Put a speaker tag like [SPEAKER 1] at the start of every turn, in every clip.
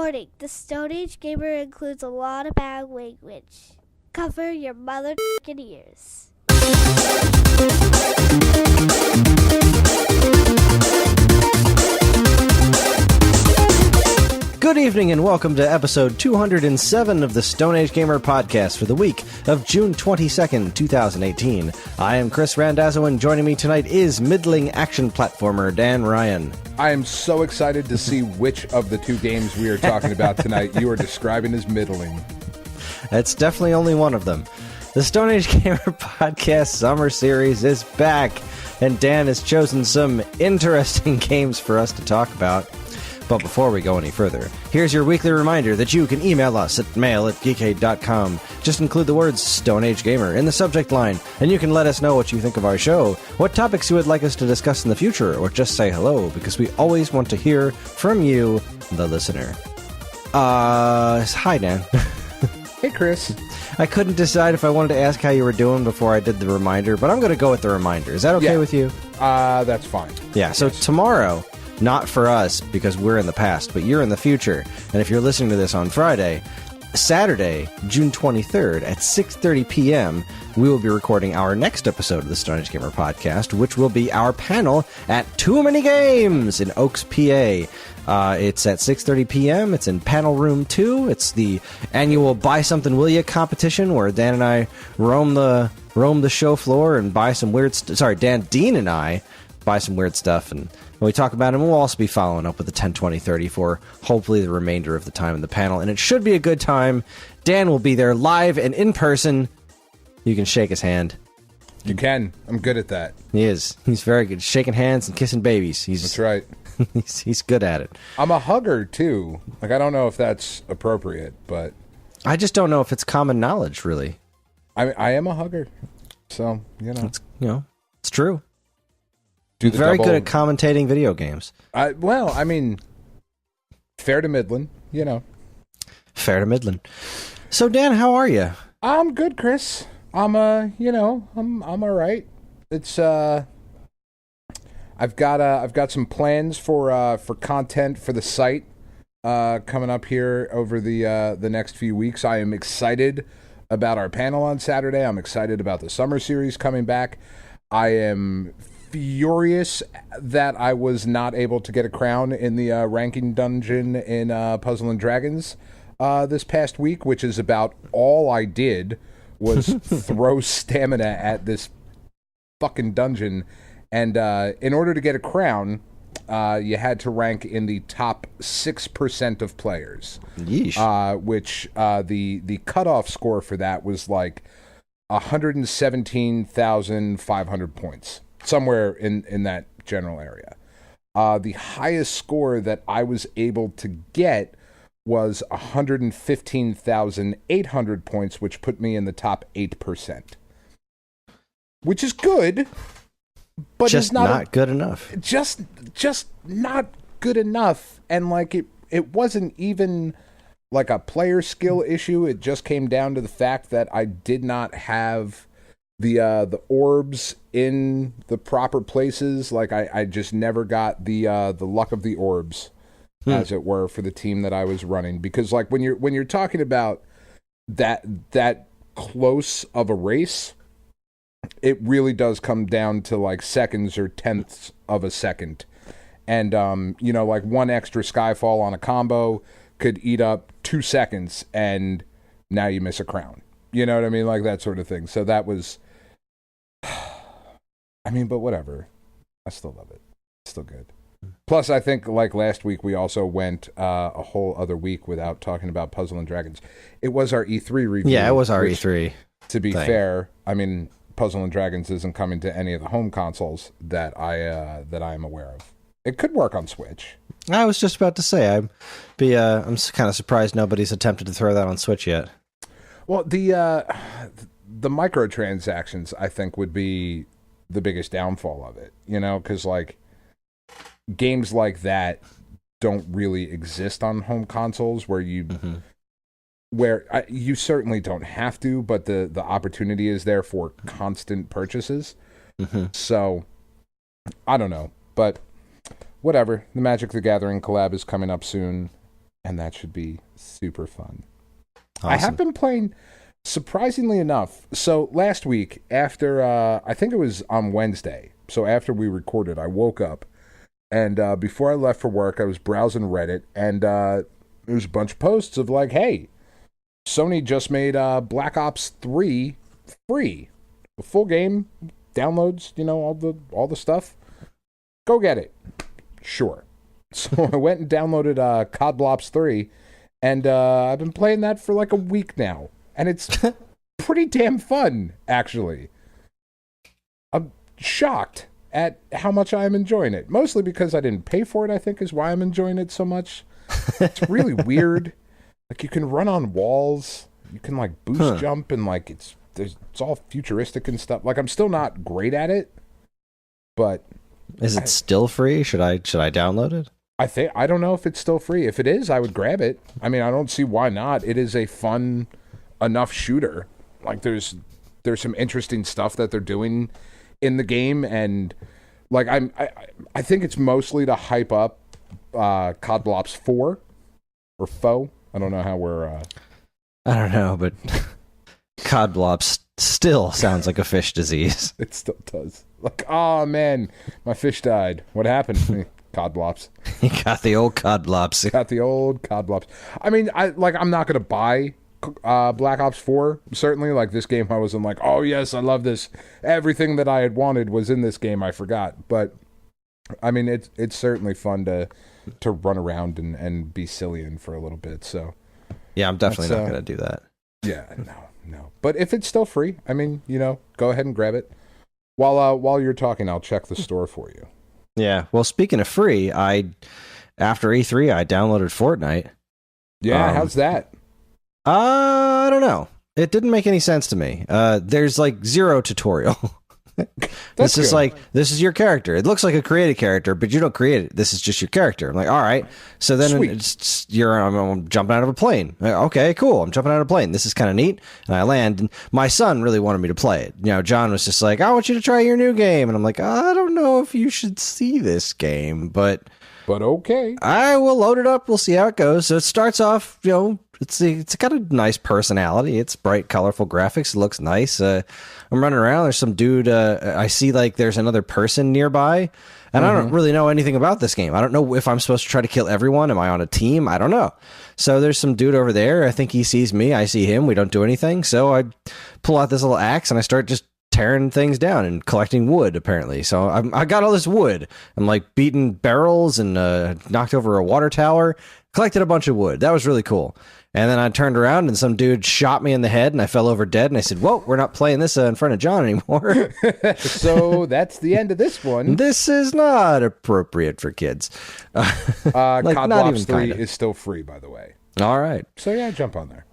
[SPEAKER 1] Warning, the Stone Age Gamer includes a lot of bad language. Cover your mother***ing ears.
[SPEAKER 2] Good evening and welcome to episode 207 of the Stone Age Gamer podcast for the week of June 22nd, 2018. I am Kris Randazzo, and joining me tonight is middling action platformer Dan Ryan.
[SPEAKER 3] I am so excited to see which of the two games we are talking about tonight you are describing as middling.
[SPEAKER 2] It's definitely only one of them. The Stone Age Gamer podcast summer series is back, and Dan has chosen some interesting games for us to talk about. But before we go any further, here's your weekly reminder that you can email us at mail@geekade.com. Just include the words Stone Age Gamer in the subject line, and you can let us know what you think of our show, what topics you would like us to discuss in the future, or just say hello, because we always want to hear from you, the listener. Hi, Dan.
[SPEAKER 3] Hey, Kris.
[SPEAKER 2] I couldn't decide if I wanted to ask how you were doing before I did the reminder, but I'm going to go with the reminder. Is that okay with you?
[SPEAKER 3] That's fine.
[SPEAKER 2] Yeah, so tomorrow... Not for us, because we're in the past, but you're in the future. And if you're listening to this on Friday, Saturday, June 23rd at 6:30 p.m., we will be recording our next episode of the Stone Age Gamer podcast, which will be our panel at Too Many Games in Oaks, PA. It's at 6:30 p.m. It's in Panel Room 2. It's the annual Buy Something Will Ya competition, where Dan and I roam the show floor and buy some weird Dean and I buy some weird stuff, and when we talk about it, we'll also be following up with the 10, 20, 30 for hopefully the remainder of the time in the panel, and it should be a good time. Dan will be there live and in person. You can shake his hand.
[SPEAKER 3] You can. I'm good at that.
[SPEAKER 2] He is. He's very good. Shaking hands and kissing babies.
[SPEAKER 3] That's right.
[SPEAKER 2] He's good at it.
[SPEAKER 3] I'm a hugger, too. Like, I don't know if that's appropriate, but...
[SPEAKER 2] I just don't know if it's common knowledge, really.
[SPEAKER 3] I am a hugger, so, you know.
[SPEAKER 2] It's true.
[SPEAKER 3] Good
[SPEAKER 2] at commentating video games.
[SPEAKER 3] Fair to middling, you know.
[SPEAKER 2] Fair to middling. So, Dan, how are you?
[SPEAKER 3] I'm good, Kris. I'm all right. It's I've got some plans for content for the site coming up here over the next few weeks. I am excited about our panel on Saturday. I'm excited about the summer series coming back. I am furious that I was not able to get a crown in the ranking dungeon in Puzzle & Dragons this past week, which is about all I did was throw stamina at this fucking dungeon. And in order to get a crown, you had to rank in the top 6% of players.
[SPEAKER 2] Yeesh.
[SPEAKER 3] Which the cutoff score for that was like 117,500 points. Somewhere in that general area. The highest score that I was able to get was 115,800 points, which put me in the top 8%. Which is good, but
[SPEAKER 2] just
[SPEAKER 3] it's not
[SPEAKER 2] good enough.
[SPEAKER 3] Just not good enough. And like it wasn't even like a player skill issue. It just came down to the fact that I did not have the orbs in the proper places. Like I just never got the luck of the orbs, as it were, for the team that I was running. Because like when you're talking about that close of a race, it really does come down to like seconds or tenths of a second. And like one extra Skyfall on a combo could eat up 2 seconds, and now you miss a crown. You know what I mean? Like that sort of thing. So that was... but whatever. I still love it. It's still good. Plus, I think, like last week, we also went a whole other week without talking about Puzzle & Dragons. It was our E3 review.
[SPEAKER 2] Yeah, it was our E3
[SPEAKER 3] To be fair, Puzzle & Dragons isn't coming to any of the home consoles that I am aware of. It could work on Switch.
[SPEAKER 2] I was just about to say, I'm kind of surprised nobody's attempted to throw that on Switch yet.
[SPEAKER 3] Well, the microtransactions, I think, would be the biggest downfall of it, because like games like that don't really exist on home consoles where you you certainly don't have to, but the opportunity is there for constant purchases. So I don't know, but whatever. The Magic the Gathering collab is coming up soon, and that should be super fun.
[SPEAKER 2] Awesome.
[SPEAKER 3] I have been playing, surprisingly enough. So last week, after I think it was on Wednesday, so after we recorded, I woke up, and before I left for work, I was browsing Reddit, and there was a bunch of posts of like, hey, Sony just made Black Ops 3 free. The full game, downloads, all the stuff. Go get it. Sure. So I went and downloaded COD Ops 3, and I've been playing that for like a week now. And it's pretty damn fun, actually. I'm shocked at how much I'm enjoying it. Mostly because I didn't pay for it, I think, is why I'm enjoying it so much. It's really weird. Like, you can run on walls. You can, like, boost jump, and, like, it's all futuristic and stuff. Like, I'm still not great at it, but...
[SPEAKER 2] Is it still free? Should I download it?
[SPEAKER 3] I don't know if it's still free. If it is, I would grab it. I mean, I don't see why not. It is a fun enough shooter. Like, there's some interesting stuff that they're doing in the game, and like I think it's mostly to hype up COD Ops 4 or Foe. I don't know how we're
[SPEAKER 2] I don't know, but COD Ops still sounds like a fish disease.
[SPEAKER 3] It still does. Like, oh man, my fish died. What happened? COD Ops.
[SPEAKER 2] You got the old COD Ops.
[SPEAKER 3] Got the old COD Ops. I mean, I'm not gonna buy Black Ops 4. Certainly, like, this game, I wasn't like, oh yes, I love this. Everything that I had wanted was in this game. I forgot, but I mean, it's certainly fun to run around and be Cillian for a little bit. So
[SPEAKER 2] yeah, I'm definitely not gonna do that.
[SPEAKER 3] Yeah, no. But if it's still free, I mean, go ahead and grab it. While you're talking, I'll check the store for you.
[SPEAKER 2] Yeah. Well, speaking of free, after E3, I downloaded Fortnite.
[SPEAKER 3] Yeah, how's that?
[SPEAKER 2] I don't know. It didn't make any sense to me. There's like zero tutorial. It's just like, this is your character. It looks like a created character, but you don't create it. This is just your character. I'm like, all right. So then I'm jumping out of a plane. Okay, cool. I'm jumping out of a plane. This is kind of neat. And I land. And my son really wanted me to play it. John was just like, I want you to try your new game. And I'm like, I don't know if you should see this game, but
[SPEAKER 3] okay.
[SPEAKER 2] I will load it up. We'll see how it goes. So it starts off, it's got a nice personality. It's bright, colorful graphics. It looks nice. I'm running around. There's some dude. I see like there's another person nearby, and I don't really know anything about this game. I don't know if I'm supposed to try to kill everyone. Am I on a team? I don't know. So there's some dude over there. I think he sees me. I see him. We don't do anything. So I pull out this little axe and I start just tearing things down and collecting wood, apparently. So I got all this wood. I'm like beating barrels and knocked over a water tower. Collected a bunch of wood. That was really cool. And then I turned around and some dude shot me in the head and I fell over dead. And I said, whoa, we're not playing this in front of John anymore.
[SPEAKER 3] So that's the end of this one.
[SPEAKER 2] This is not appropriate for kids.
[SPEAKER 3] COD Ops 3 is still free, by the way.
[SPEAKER 2] All right.
[SPEAKER 3] So yeah, jump on there.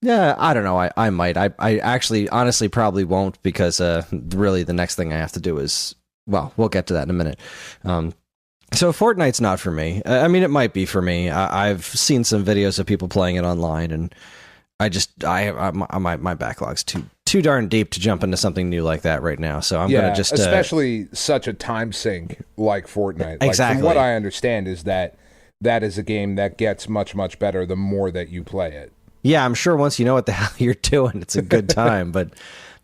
[SPEAKER 2] Yeah, I don't know. I might. I actually, honestly, probably won't, because really the next thing I have to do is, well, we'll get to that in a minute. So Fortnite's not for me. I mean, it might be for me. I've seen some videos of people playing it online, and my backlog's too darn deep to jump into something new like that right now. So I'm gonna just
[SPEAKER 3] especially such a time sink like Fortnite. Like,
[SPEAKER 2] exactly.
[SPEAKER 3] From what I understand is that is a game that gets much, much better the more that you play it.
[SPEAKER 2] Yeah, I'm sure once you know what the hell you're doing, it's a good time. But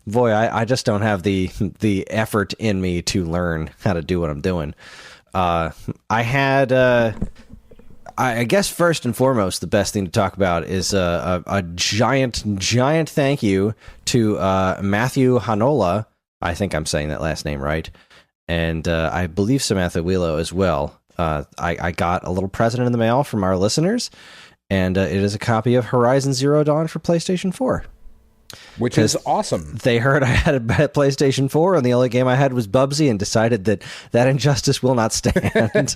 [SPEAKER 2] boy, I just don't have the effort in me to learn how to do what I'm doing. I guess first and foremost, the best thing to talk about is a giant thank you to Matthew Hanola. I think I'm saying that last name right. And I believe Samantha Wheelo as well. I got a little present in the mail from our listeners, and it is a copy of Horizon Zero Dawn for PlayStation 4.
[SPEAKER 3] Which is awesome.
[SPEAKER 2] They heard I had a PlayStation 4, and the only game I had was Bubsy, and decided that injustice will not stand.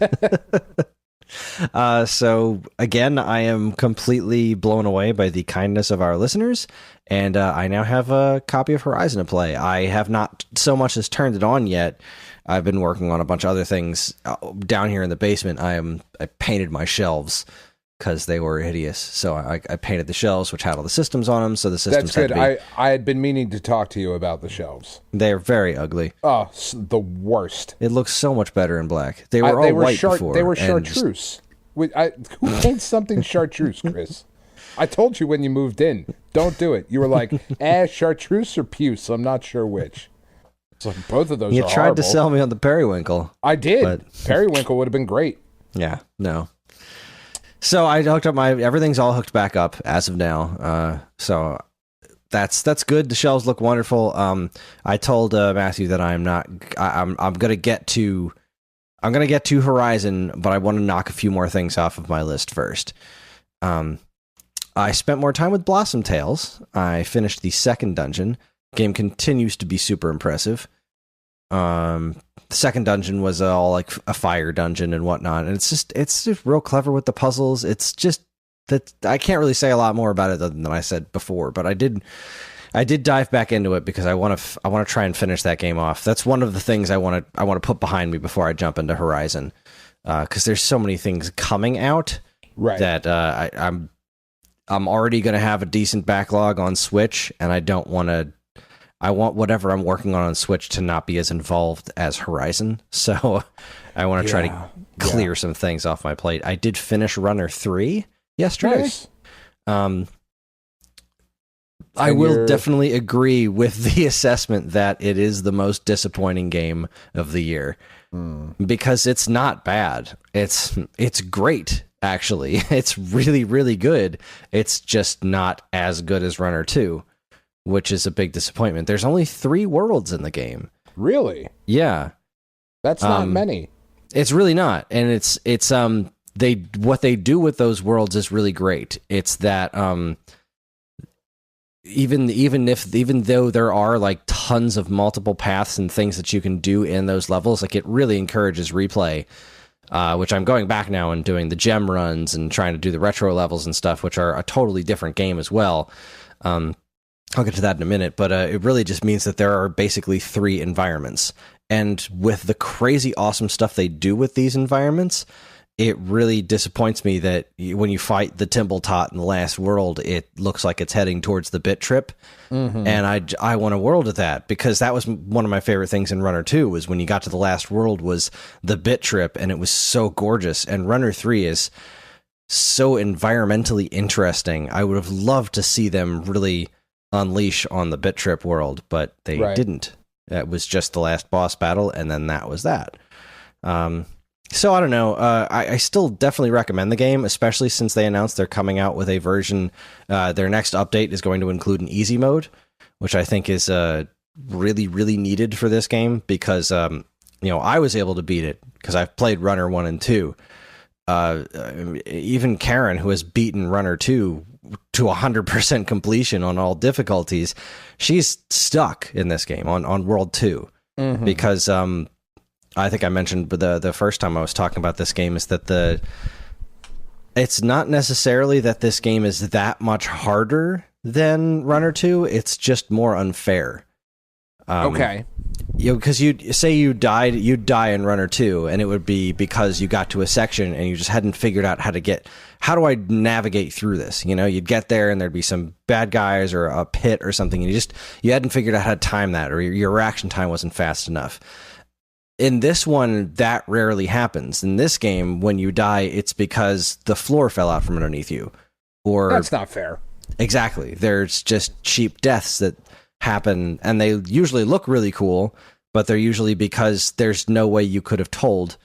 [SPEAKER 2] So, again, I am completely blown away by the kindness of our listeners, and I now have a copy of Horizon to play. I have not so much as turned it on yet. I've been working on a bunch of other things down here in the basement. I painted my shelves because they were hideous. So I painted the shelves, which had all the systems on them. So the systems
[SPEAKER 3] That's good.
[SPEAKER 2] had to be...
[SPEAKER 3] I had been meaning to talk to you about the shelves.
[SPEAKER 2] They're very ugly.
[SPEAKER 3] Oh, the worst.
[SPEAKER 2] It looks so much better in black. They were all white before.
[SPEAKER 3] They were chartreuse. Who paints something chartreuse, Kris? I told you when you moved in, don't do it. You were like, chartreuse or puce? I'm not sure which. It's like both of those.
[SPEAKER 2] You
[SPEAKER 3] are
[SPEAKER 2] tried
[SPEAKER 3] horrible.
[SPEAKER 2] to sell me on the periwinkle.
[SPEAKER 3] I did.
[SPEAKER 2] But...
[SPEAKER 3] periwinkle would have been great.
[SPEAKER 2] Yeah, no. So I hooked up everything's all hooked back up as of now. So that's good. The shelves look wonderful. I told Matthew that I'm gonna get to Horizon, but I want to knock a few more things off of my list first. I spent more time with Blossom Tales. I finished the second dungeon. Game continues to be super impressive. The second dungeon was all like a fire dungeon and whatnot, and it's just real clever with the puzzles. It's just that I can't really say a lot more about it than I said before, but I did dive back into it because I want to try and finish that game off. That's one of the things I want to put behind me before I jump into Horizon, because there's so many things coming out that I'm already going to have a decent backlog on Switch, and I don't want to. I want whatever I'm working on Switch to not be as involved as Horizon, so I want to try to clear some things off my plate. I did finish Runner 3 yesterday.
[SPEAKER 3] Nice.
[SPEAKER 2] I will definitely agree with the assessment that it is the most disappointing game of the year, because it's not bad. It's great, actually. It's really, really good. It's just not as good as Runner 2. Which is a big disappointment. There's only 3 worlds in the game.
[SPEAKER 3] Really?
[SPEAKER 2] Yeah.
[SPEAKER 3] That's not many.
[SPEAKER 2] It's really not. And it's what they do with those worlds is really great. It's that even though there are like tons of multiple paths and things that you can do in those levels, like it really encourages replay. Which I'm going back now and doing the gem runs and trying to do the retro levels and stuff, which are a totally different game as well. I'll get to that in a minute, but it really just means that there are basically 3 environments. And with the crazy awesome stuff they do with these environments, it really disappoints me that when you fight the Timbletot in the last world, it looks like it's heading towards the Bit Trip. Mm-hmm. And I want a world of that, because that was one of my favorite things in Runner 2, was when you got to the last world was the Bit Trip, and it was so gorgeous. And Runner 3 is so environmentally interesting. I would have loved to see them really unleash on the Bit Trip world, but they didn't. It was just the last boss battle, and then that was that. So I don't know. I still definitely recommend the game, especially since they announced they're coming out with a version. Their next update is going to include an easy mode, which I think is really, really needed for this game, because I was able to beat it because I've played Runner 1 and 2. Even Karen, who has beaten Runner 2 to 100% completion on all difficulties, she's stuck in this game on World 2, because I think I mentioned the first time I was talking about this game is that it's not necessarily that this game is that much harder than Runner 2, it's just more unfair. Okay. Because you'd die in Runner 2, and it would be because you got to a section and you just hadn't figured out how do I navigate through this? You'd get there and there'd be some bad guys or a pit or something, and you hadn't figured out how to time that, or your reaction time wasn't fast enough. In this one, that rarely happens. In this game, when you die, it's because the floor fell out from underneath you. Or
[SPEAKER 3] that's not fair. Exactly.
[SPEAKER 2] There's just cheap deaths that happen, and they usually look really cool, but they're usually because there's no way you could have told.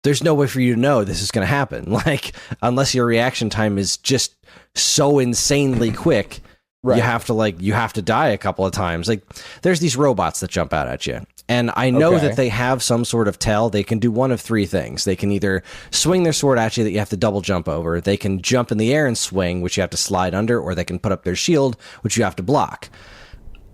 [SPEAKER 2] There's no way for you to know this is going to happen. Like, unless your reaction time is just so insanely quick, you have to die a couple of times. Like, there's these robots that jump out at you. And I know that they have some sort of tell. They can do one of 3 things. They can either swing their sword at you that you have to double jump over. They can jump in the air and swing, which you have to slide under, or they can put up their shield, which you have to block.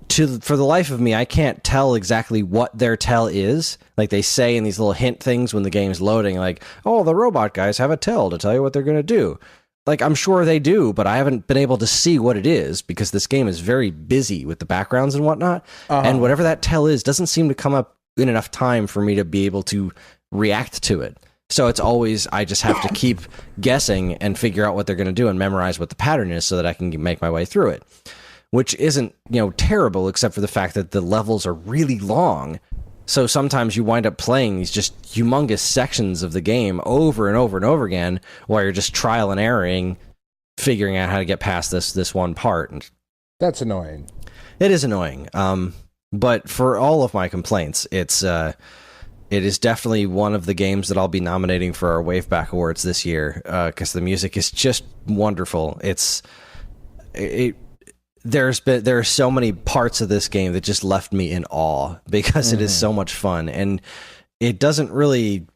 [SPEAKER 2] For the life of me, I can't tell exactly what their tell is. Like, they say in these little hint things when the game's loading, like, oh, the robot guys have a tell to tell you what they're going to do. Like, I'm sure they do, but I haven't been able to see what it is, because this game is very busy with the backgrounds and whatnot. And whatever that tell is doesn't seem to come up in enough time for me to be able to react to it. So it's always, I just have to keep guessing and figure out what they're going to do and memorize what the pattern is so that I can make my way through it. Which isn't, terrible, except for the fact that the levels are really long. So sometimes you wind up playing these just humongous sections of the game over and over and over again while you're just trial and erroring, figuring out how to get past this one part. And
[SPEAKER 3] that's annoying.
[SPEAKER 2] it is annoying. But for all of my complaints, it is definitely one of the games that I'll be nominating for our Waveback Awards this year, because the music is just wonderful. There are so many parts of this game that just left me in awe because it is so much fun, and it doesn't really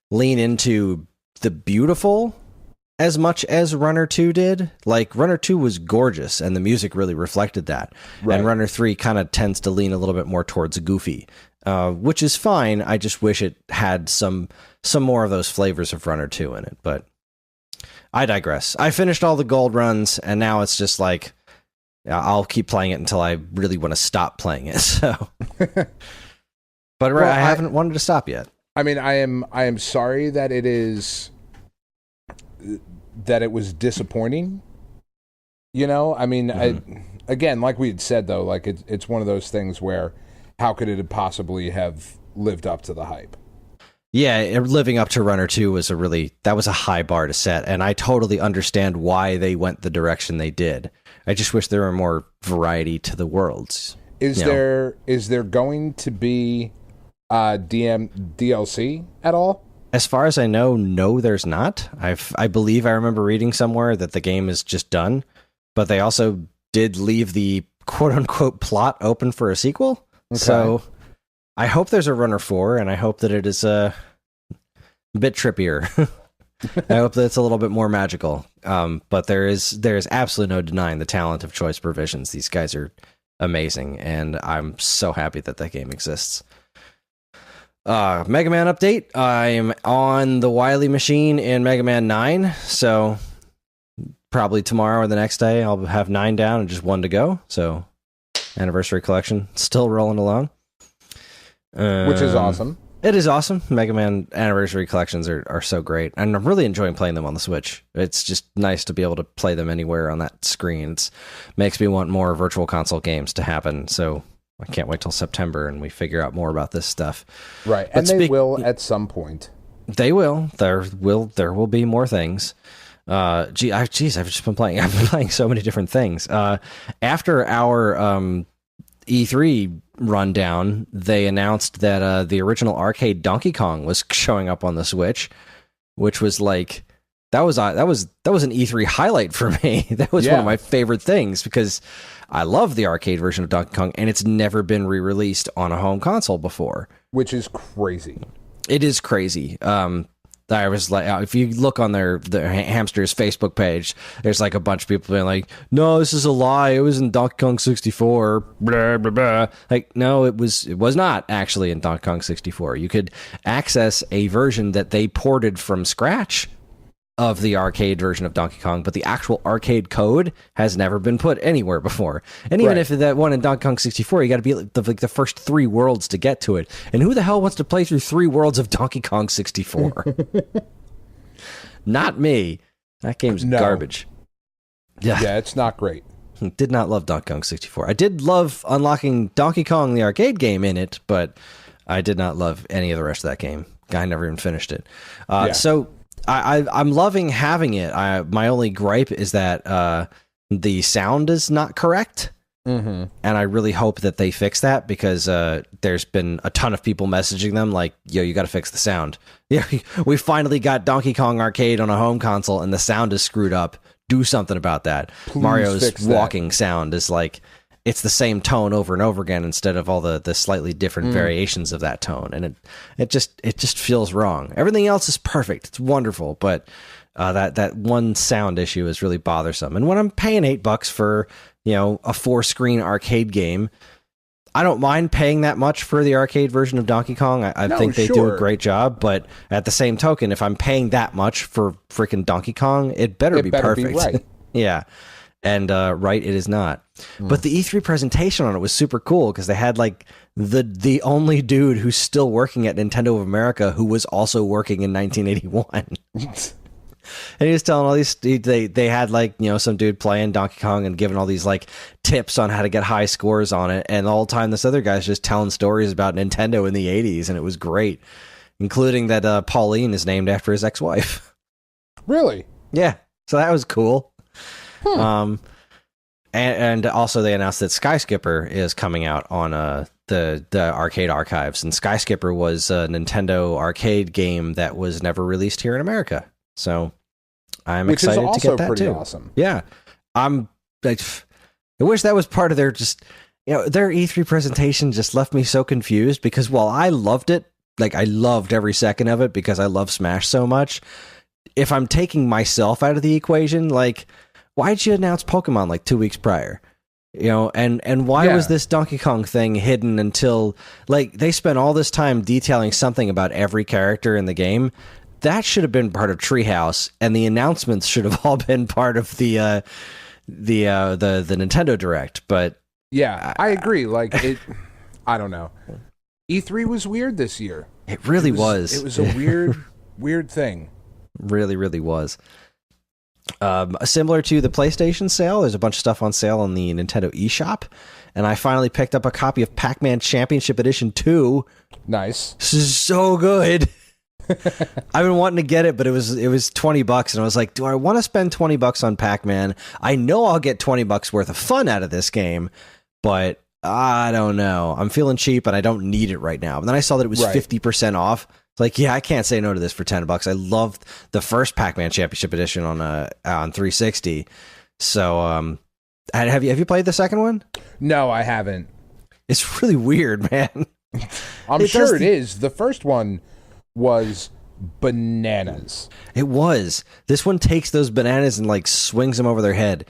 [SPEAKER 2] lean into the beautiful as much as Runner 2 did. Like, Runner 2 was gorgeous, and the music really reflected that. Right. And Runner 3 kind of tends to lean a little bit more towards goofy, which is fine. I just wish it had some more of those flavors of Runner 2 in it, but I digress. I finished all the gold runs, and now it's just like, I'll keep playing it until I really want to stop playing it. So, but well, I haven't wanted to stop yet.
[SPEAKER 3] I mean, I am sorry that it was disappointing. You know, I mean, again, like we had said though, like it's one of those things where how could it possibly have lived up to the hype?
[SPEAKER 2] Yeah, living up to Runner 2 was that was a high bar to set, and I totally understand why they went the direction they did. I just wish there were more variety to the worlds.
[SPEAKER 3] Is there going to be DLC at all?
[SPEAKER 2] As far as I know, no, there's not. I believe I remember reading somewhere that the game is just done, but they also did leave the quote-unquote plot open for a sequel. Okay. So I hope there's a Runner 4, and I hope that it is a bit trippier. I hope that it's a little bit more magical. But there is absolutely no denying the talent of Choice Provisions. These guys are amazing, and I'm so happy that game exists. Mega Man update. I'm on the Wily machine in Mega Man 9, so probably tomorrow or the next day I'll have 9 down and just 1 to go. So Anniversary Collection still rolling along.
[SPEAKER 3] Which is awesome.
[SPEAKER 2] It is awesome. Mega Man Anniversary Collections are so great, and I'm really enjoying playing them on the Switch. It's just nice to be able to play them anywhere on that screen. It makes me want more Virtual Console games to happen, so I can't wait till September and we figure out more about this stuff.
[SPEAKER 3] Right, and they will at some point. They will.
[SPEAKER 2] There will be more things. I've just been playing. I've been playing so many different things. After our E3 rundown, they announced that the original arcade Donkey Kong was showing up on the Switch, which was like that was an E3 highlight for me. That was one of my favorite things because I love the arcade version of Donkey Kong, and it's never been re-released on a home console before,
[SPEAKER 3] which is crazy.
[SPEAKER 2] It is crazy. I was like, if you look on the Hamsters Facebook page, there's like a bunch of people being like, "No, this is a lie. It was in Donkey Kong 64." Blah blah blah. Like, no, it was not actually in Donkey Kong 64. You could access a version that they ported from scratch of the arcade version of Donkey Kong, but the actual arcade code has never been put anywhere before. And even if that one in Donkey Kong 64, you got to be like the first 3 worlds to get to it. And who the hell wants to play through 3 worlds of Donkey Kong 64? Not me. That game's garbage.
[SPEAKER 3] Yeah, it's not great.
[SPEAKER 2] Did not love Donkey Kong 64. I did love unlocking Donkey Kong, the arcade game, in it, but I did not love any of the rest of that game. I never even finished it. So I'm loving having it. My only gripe is that the sound is not correct. Mm-hmm. And I really hope that they fix that because there's been a ton of people messaging them like, yo, you got to fix the sound. Yeah, we finally got Donkey Kong Arcade on a home console and the sound is screwed up. Do something about that.
[SPEAKER 3] Please
[SPEAKER 2] Mario's walking sound is like, it's the same tone over and over again instead of all the slightly different variations of that tone. And it just feels wrong. Everything else is perfect. It's wonderful. But that one sound issue is really bothersome. And when I'm paying $8 for, a 4-screen arcade game, I don't mind paying that much for the arcade version of Donkey Kong. I think they do a great job. But at the same token, if I'm paying that much for freaking Donkey Kong, it better be perfect. Be right. Yeah. And right, it is not. But the E3 presentation on it was super cool because they had like the only dude who's still working at Nintendo of America who was also working in 1981. And he was telling all these, they had like, some dude playing Donkey Kong and giving all these like tips on how to get high scores on it. And the whole time this other guy's just telling stories about Nintendo in the 80s. And it was great, including that Pauline is named after his ex-wife.
[SPEAKER 3] Really?
[SPEAKER 2] Yeah. So that was cool. And also they announced that Skyskipper is coming out on the arcade archives, and Skyskipper was a Nintendo arcade game that was never released here in America. So I'm excited to get that too.
[SPEAKER 3] Awesome.
[SPEAKER 2] Yeah, I wish that was part of their their E3 presentation. Just left me so confused because while I loved it, like I loved every second of it because I love Smash so much. If I'm taking myself out of the equation, like, why'd you announce Pokemon like 2 weeks prior? And why was this Donkey Kong thing hidden until, like, they spent all this time detailing something about every character in the game? That should have been part of Treehouse, and the announcements should have all been part of the Nintendo Direct. But
[SPEAKER 3] yeah, I agree. Like, I don't know. E3 was weird this year.
[SPEAKER 2] It really was.
[SPEAKER 3] It was a weird thing.
[SPEAKER 2] Really, really was. Similar to the PlayStation sale, there's a bunch of stuff on sale on the Nintendo eShop, and I finally picked up a copy of Pac-Man Championship Edition 2.
[SPEAKER 3] Nice.
[SPEAKER 2] This is so good. I've been wanting to get it, but it was $20, and I was like, do I want to spend $20 on Pac-Man? I know I'll get $20 worth of fun out of this game, but I don't know. I'm feeling cheap, and I don't need it right now. And then I saw that it was 50% off. Like, yeah, I can't say no to this for $10. I loved the first Pac-Man Championship Edition on 360. So, have you played the second one?
[SPEAKER 3] No, I haven't.
[SPEAKER 2] It's really weird, man.
[SPEAKER 3] I'm sure it is. The first one was bananas.
[SPEAKER 2] It was. This one takes those bananas and like swings them over their head.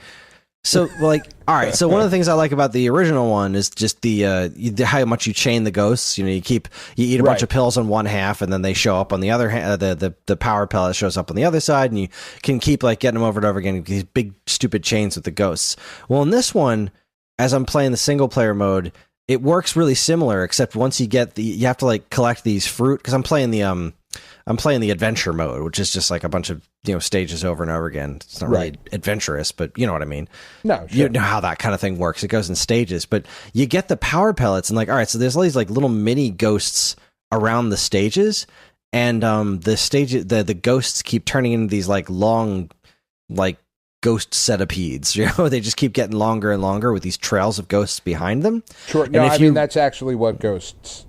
[SPEAKER 2] So, like, all right. So one of the things I like about the original one is just the how much you chain the ghosts. You eat a bunch of pills on one half, and then they show up on the other hand. The power pellet shows up on the other side, and you can keep like getting them over and over again. These big stupid chains with the ghosts. Well, in this one, as I'm playing the single player mode, it works really similar, except once you have to like collect these fruit, because I'm playing the adventure mode, which is just like a bunch of stages over and over again. It's not really adventurous, but you know what I mean.
[SPEAKER 3] No, sure.
[SPEAKER 2] You know how that kind of thing works. It goes in stages, but you get the power pellets, and like, all right, so there's all these like little mini ghosts around the stages, and the ghosts keep turning into these like long, like ghost centipedes. They just keep getting longer and longer with these trails of ghosts behind them.
[SPEAKER 3] Sure. No, I mean that's actually what ghosts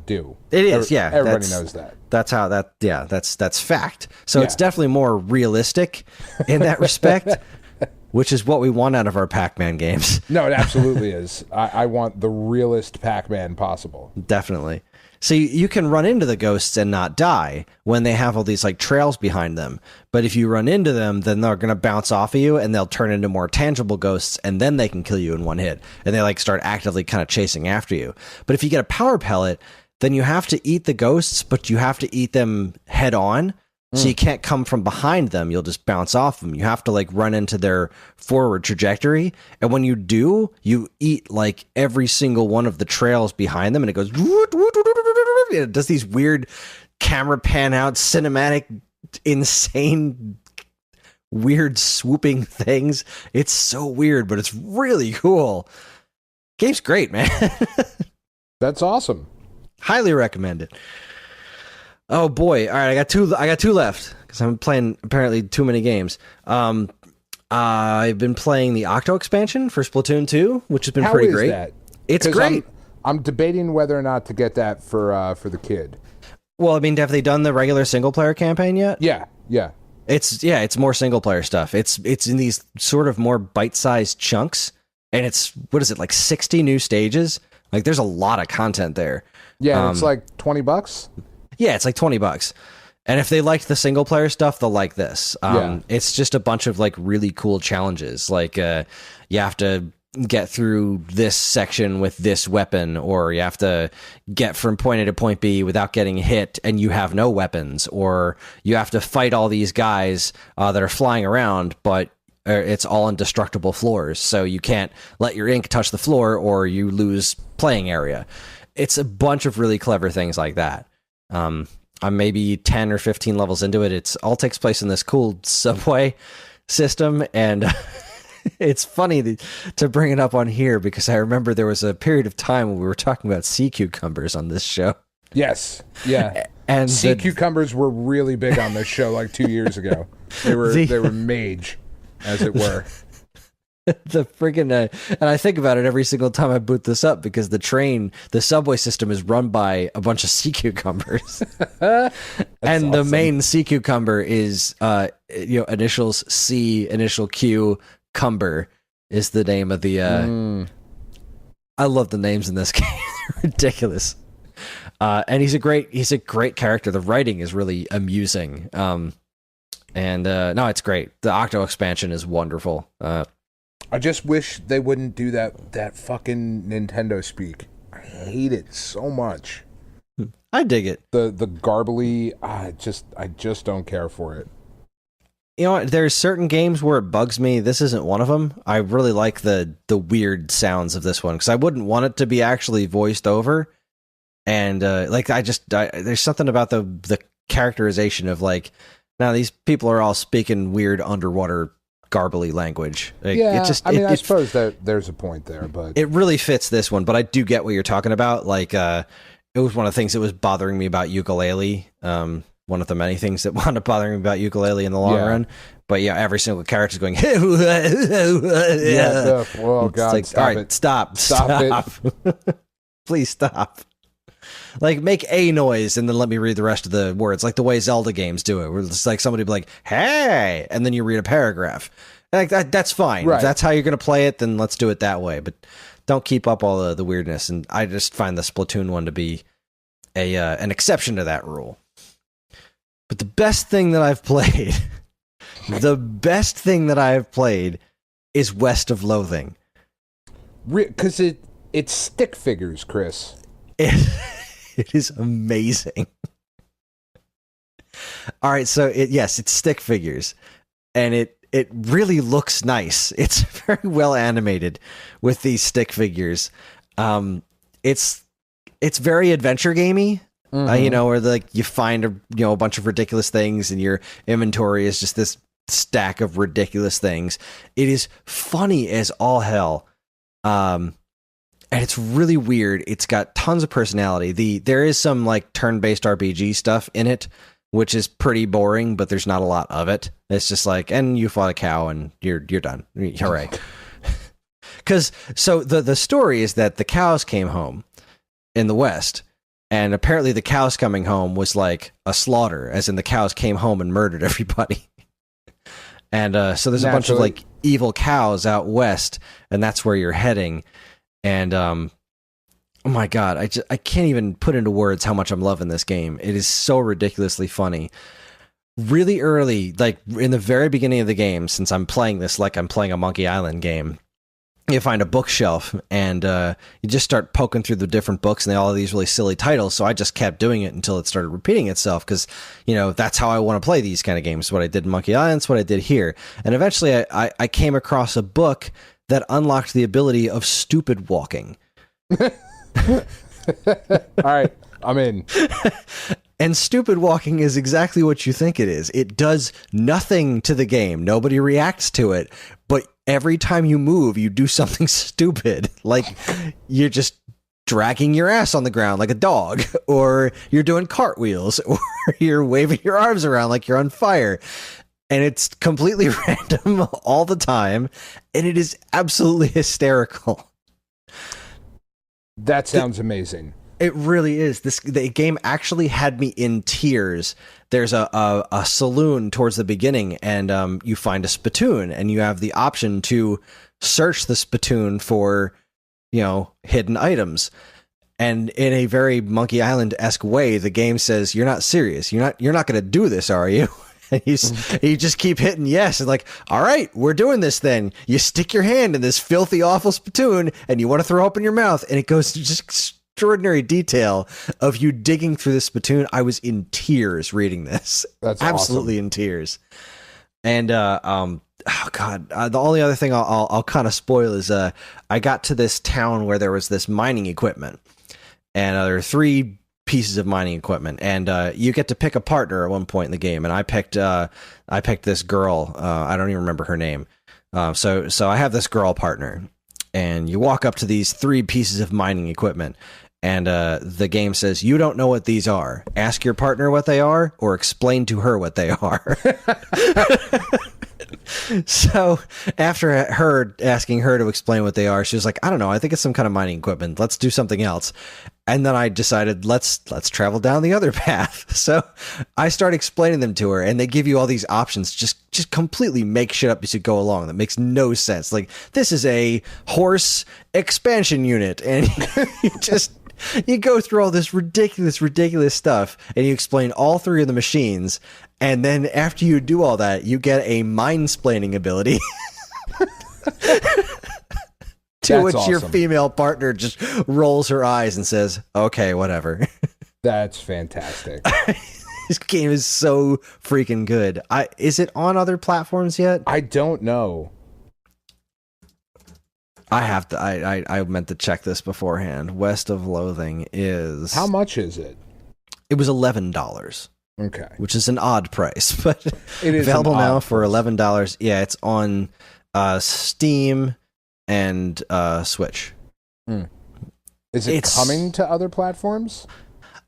[SPEAKER 3] do.
[SPEAKER 2] It is, yeah.
[SPEAKER 3] Everybody knows that.
[SPEAKER 2] That's how that's fact. So it's definitely more realistic in that respect, which is what we want out of our Pac-Man games.
[SPEAKER 3] No, it absolutely is. I want the realest Pac-Man possible.
[SPEAKER 2] Definitely. So you can run into the ghosts and not die when they have all these like trails behind them. But if you run into them, then they're going to bounce off of you and they'll turn into more tangible ghosts, and then they can kill you in one hit. And they like start actively kind of chasing after you. But if you get a power pellet, then you have to eat the ghosts, but you have to eat them head on. So you can't come from behind them. You'll just bounce off them. You have to like run into their forward trajectory. And when you do, you eat like every single one of the trails behind them, and it goes, it does these weird camera pan out, cinematic, insane, weird swooping things. It's so weird, but it's really cool. Game's great, man.
[SPEAKER 3] That's awesome.
[SPEAKER 2] Highly recommend it. Oh boy! All right, I got two left because I'm playing apparently too many games. I've been playing the Octo expansion for Splatoon 2, which has been pretty great.
[SPEAKER 3] That?
[SPEAKER 2] It's great.
[SPEAKER 3] I'm debating whether or not to get that for the kid.
[SPEAKER 2] Well, I mean, have they done the regular single player campaign yet?
[SPEAKER 3] Yeah.
[SPEAKER 2] It's more single player stuff. It's in these sort of more bite-sized chunks, and it's like 60 new stages. Like, there's a lot of content there.
[SPEAKER 3] Yeah, it's like $20.
[SPEAKER 2] Yeah, it's like $20. And if they liked the single player stuff, they'll like this. It's just a bunch of like really cool challenges. Like you have to get through this section with this weapon, or you have to get from point A to point B without getting hit and you have no weapons, or you have to fight all these guys that are flying around, but it's all indestructible floors. So you can't let your ink touch the floor or you lose playing area. It's a bunch of really clever things like that. I'm maybe 10 or 15 levels into it. It's all takes place in this cool subway system, and it's funny to bring it up on here because I remember there was a period of time when we were talking about sea cucumbers on this show.
[SPEAKER 3] Yes, yeah.
[SPEAKER 2] And
[SPEAKER 3] sea cucumbers were really big on this show like 2 years ago. They were mage, as it were.
[SPEAKER 2] The friggin' and I think about it every single time I boot this up because the subway system is run by a bunch of sea cucumbers. And awesome. The main sea cucumber is initials C, initial Q, cumber is the name of the I love the names in this game. They're ridiculous. And he's a great character. The writing is really amusing. No, it's great. The Octo expansion is wonderful.
[SPEAKER 3] I just wish they wouldn't do that fucking Nintendo speak. I hate it so much.
[SPEAKER 2] I dig it.
[SPEAKER 3] The garbly, I just don't care for it.
[SPEAKER 2] You know what? There's certain games where it bugs me. This isn't one of them. I really like the weird sounds of this one because I wouldn't want it to be actually voiced over. And there's something about the characterization of like, now these people are all speaking weird underwater garbly language. Like,
[SPEAKER 3] yeah, I suppose that there's a point there, but
[SPEAKER 2] it really fits this one. But I do get what you're talking about. Like, it was one of the things that was bothering me about ukulele. One of the many things that wound up bothering me about ukulele in the long run. But yeah, every single character is going.
[SPEAKER 3] Yeah. Oh God!
[SPEAKER 2] Like,
[SPEAKER 3] stop
[SPEAKER 2] all right,
[SPEAKER 3] it.
[SPEAKER 2] stop
[SPEAKER 3] it.
[SPEAKER 2] Please stop. Like, make a noise and then let me read the rest of the words, like the way Zelda games do it, where it's like somebody be like, hey, and then you read a paragraph. Like that's fine.
[SPEAKER 3] Right.
[SPEAKER 2] If that's how you're going to play it, then let's do it that way. But don't keep up all the weirdness. And I just find the Splatoon one to be an exception to that rule. But the best thing that I've played, is West of Loathing.
[SPEAKER 3] Because it's stick figures, Kris.
[SPEAKER 2] It is amazing. All right, so it's stick figures, and it really looks nice. It's very well animated with these stick figures. It's very adventure gamey. Where like you find a bunch of ridiculous things, and your inventory is just this stack of ridiculous things. It is funny as all hell. And it's really weird. It's got tons of personality. There is some like turn-based RPG stuff in it, which is pretty boring, but there's not a lot of it. It's just like, and you fought a cow and you're done. Hooray. Because so the story is that the cows came home in the West, and apparently the cows coming home was like a slaughter, as in the cows came home and murdered everybody. And so there's a bunch of like evil cows out west, and that's where you're heading. And oh my God, I can't even put into words how much I'm loving this game. It is so ridiculously funny. Really early, like in the very beginning of the game, since I'm playing this like I'm playing a Monkey Island game, you find a bookshelf and you just start poking through the different books, and they all have these really silly titles. So I just kept doing it until it started repeating itself, because that's how I want to play these kind of games. What I did in Monkey Island, what I did here, and eventually I came across a book that unlocked the ability of stupid walking.
[SPEAKER 3] All right, I'm in.
[SPEAKER 2] And stupid walking is exactly what you think it is. It does nothing to the game. Nobody reacts to it. But every time you move, you do something stupid. Like you're just dragging your ass on the ground like a dog, or you're doing cartwheels, or you're waving your arms around like you're on fire. And it's completely random all the time, and it is absolutely hysterical.
[SPEAKER 3] That sounds amazing.
[SPEAKER 2] It really is. The game actually had me in tears. There's a saloon towards the beginning, and you find a spittoon, and you have the option to search the spittoon for, hidden items. And in a very Monkey Island-esque way, the game says, "You're not serious. You're not going to do this, are you?" And you just keep hitting yes, and like, all right, we're doing this then. You stick your hand in this filthy, awful spittoon, and you want to throw open your mouth, and it goes to just extraordinary detail of you digging through the spittoon. I was in tears reading this.
[SPEAKER 3] That's
[SPEAKER 2] absolutely
[SPEAKER 3] awesome.
[SPEAKER 2] In tears. And oh God, the only other thing I'll kind of spoil is I got to this town where there was this mining equipment, and there are 3 pieces of mining equipment, and you get to pick a partner at one point in the game. And I picked this girl. I don't even remember her name. So I have this girl partner, and you walk up to these 3 pieces of mining equipment, and the game says, you don't know what these are. Ask your partner what they are, or explain to her what they are. So after asking her to explain what they are, she was like, I don't know, I think it's some kind of mining equipment. Let's do something else. And then I decided, let's travel down the other path. So I start explaining them to her, and they give you all these options. Just completely make shit up as you go along. That makes no sense. Like, this is a horse expansion unit, and you go through all this ridiculous stuff, and you explain all 3 of the machines. And then after you do all that, you get a mind-splaining ability. To which awesome. Your female partner just rolls her eyes and says, okay, whatever.
[SPEAKER 3] That's fantastic.
[SPEAKER 2] This game is so freaking good. Is it on other platforms yet?
[SPEAKER 3] I don't know.
[SPEAKER 2] I have to. I meant to check this beforehand. West of Loathing is...
[SPEAKER 3] How much is it?
[SPEAKER 2] It was $11.
[SPEAKER 3] Okay.
[SPEAKER 2] Which is an odd price, but
[SPEAKER 3] it is
[SPEAKER 2] available now for $11. Yeah, it's on Steam and Switch.
[SPEAKER 3] Is it coming to other platforms?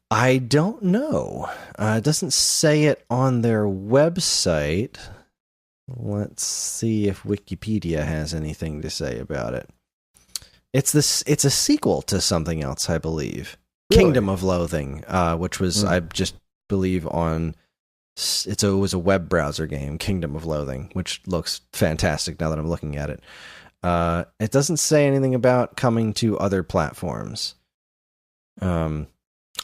[SPEAKER 2] I don't know. It doesn't say it on their website. Let's see if Wikipedia has anything to say about it. It's a sequel to something else, I believe. Really? Kingdom of Loathing, which was I just believe on it was a web browser game, Kingdom of Loathing, which looks fantastic now that I'm looking at it. It doesn't say anything about coming to other platforms. I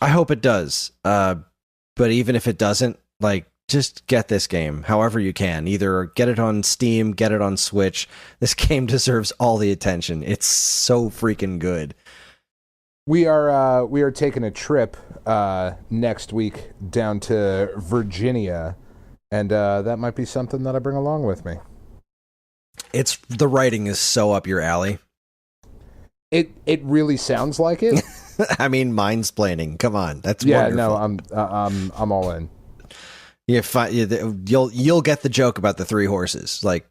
[SPEAKER 2] hope it does. But even if it doesn't, like, just get this game however you can. Either get it on Steam, get it on Switch. This game deserves all the attention. It's so freaking good.
[SPEAKER 3] We are taking a trip next week down to Virginia, and that might be something that I bring along with me.
[SPEAKER 2] The writing is so up your alley.
[SPEAKER 3] It really sounds like it.
[SPEAKER 2] I mean, mind-splaining. Come on, that's wonderful.
[SPEAKER 3] No, I'm all in.
[SPEAKER 2] You'll get the joke about the 3 horses. Like,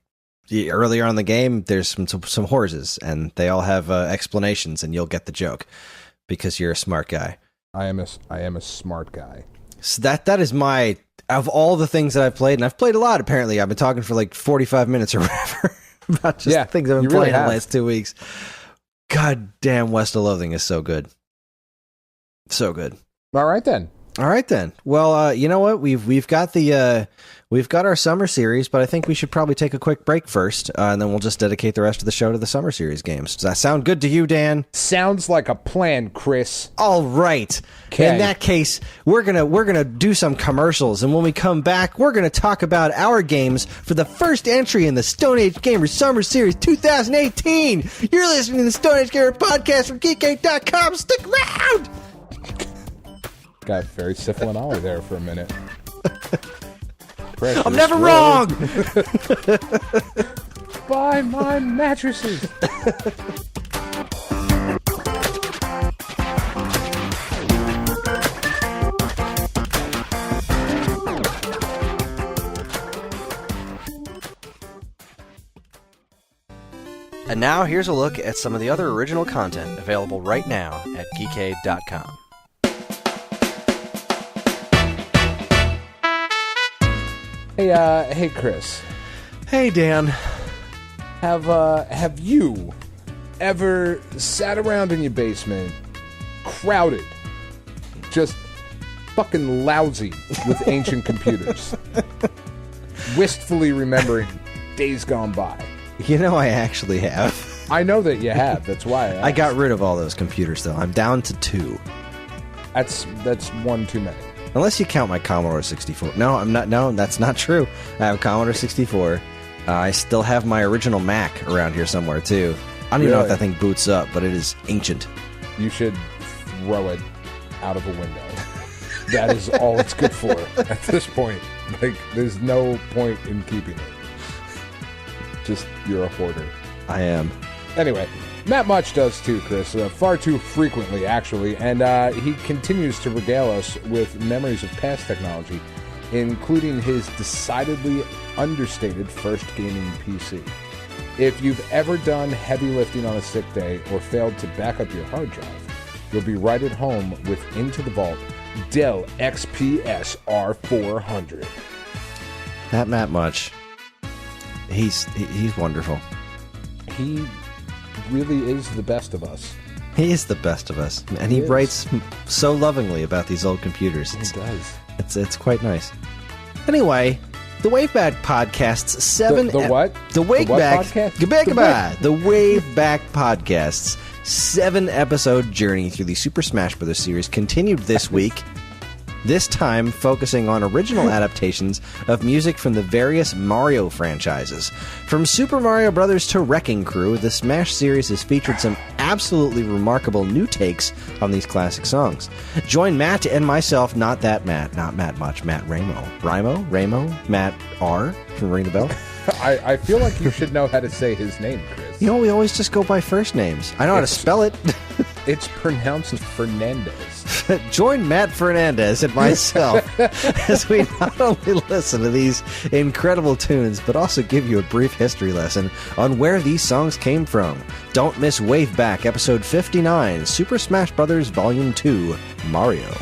[SPEAKER 2] earlier on in the game, there's some horses, and they all have explanations, and you'll get the joke because you're a smart guy.
[SPEAKER 3] I am a smart guy.
[SPEAKER 2] So that is my, of all the things that I've played, and I've played a lot. Apparently, I've been talking for like 45 minutes or whatever about just the things I've been playing in the last 2 weeks. God damn, West of Loathing is so good. So good.
[SPEAKER 3] All right then.
[SPEAKER 2] Well, you know what? We've got our summer series, but I think we should probably take a quick break first, and then we'll just dedicate the rest of the show to the summer series games. Does that sound good to you, Dan?
[SPEAKER 3] Sounds like a plan, Kris.
[SPEAKER 2] All right. Okay. In that case, we're gonna do some commercials, and when we come back, we're gonna talk about our games for the first entry in the Stone Age Gamer Summer Series 2018. You're listening to the Stone Age Gamer podcast from geekgate.com. Stick around.
[SPEAKER 3] Got very Syphil and Ollie there for a minute.
[SPEAKER 2] I'm never wrong!
[SPEAKER 3] Buy my mattresses!
[SPEAKER 2] And now here's a look at some of the other original content available right now at geekade.com.
[SPEAKER 3] Hey, Kris.
[SPEAKER 2] Hey, Dan.
[SPEAKER 3] Have you ever sat around in your basement, crowded, just fucking lousy with ancient computers, wistfully remembering days gone by?
[SPEAKER 2] You know, I actually have.
[SPEAKER 3] I know that you have. That's why I
[SPEAKER 2] got rid of all those computers, though. I'm down to 2.
[SPEAKER 3] That's one too many.
[SPEAKER 2] Unless you count my Commodore 64. No, I'm not. No, that's not true. I have a Commodore 64. I still have my original Mac around here somewhere, too. I don't even know if that thing boots up, but it is ancient.
[SPEAKER 3] You should throw it out of a window. That is all it's good for at this point. Like, there's no point in keeping it. Just, you're a hoarder.
[SPEAKER 2] I am.
[SPEAKER 3] Anyway, Matt Much does too, Chris. Far too frequently, actually. And he continues to regale us with memories of past technology, including his decidedly understated first gaming PC. If you've ever done heavy lifting on a sick day or failed to back up your hard drive, you'll be right at home with Into the Vault Dell XPS R400.
[SPEAKER 2] That Matt Much, he's wonderful.
[SPEAKER 3] He really is the best of us.
[SPEAKER 2] He is the best of us, and he writes so lovingly about these old computers.
[SPEAKER 3] He does.
[SPEAKER 2] It's quite nice. Anyway, the Waveback Podcast's
[SPEAKER 3] The what?
[SPEAKER 2] The Waveback
[SPEAKER 3] podcast?
[SPEAKER 2] The Waveback Podcast's 7-episode journey through the Super Smash Bros. Series continued this week. This time focusing on original adaptations of music from the various Mario franchises. From Super Mario Bros. To Wrecking Crew, the Smash series has featured some absolutely remarkable new takes on these classic songs. Join Matt and myself, not Matt Much, Matt Ramo, Matt R. Can ring the bell?
[SPEAKER 3] I feel like you should know how to say his name, Chris.
[SPEAKER 2] You know, we always just go by first names. I know how to spell it.
[SPEAKER 3] It's pronounced Fernandez.
[SPEAKER 2] Join Matt Fernandez and myself as we not only listen to these incredible tunes, but also give you a brief history lesson on where these songs came from. Don't miss Waveback, episode 59, Super Smash Bros. Volume 2, Mario.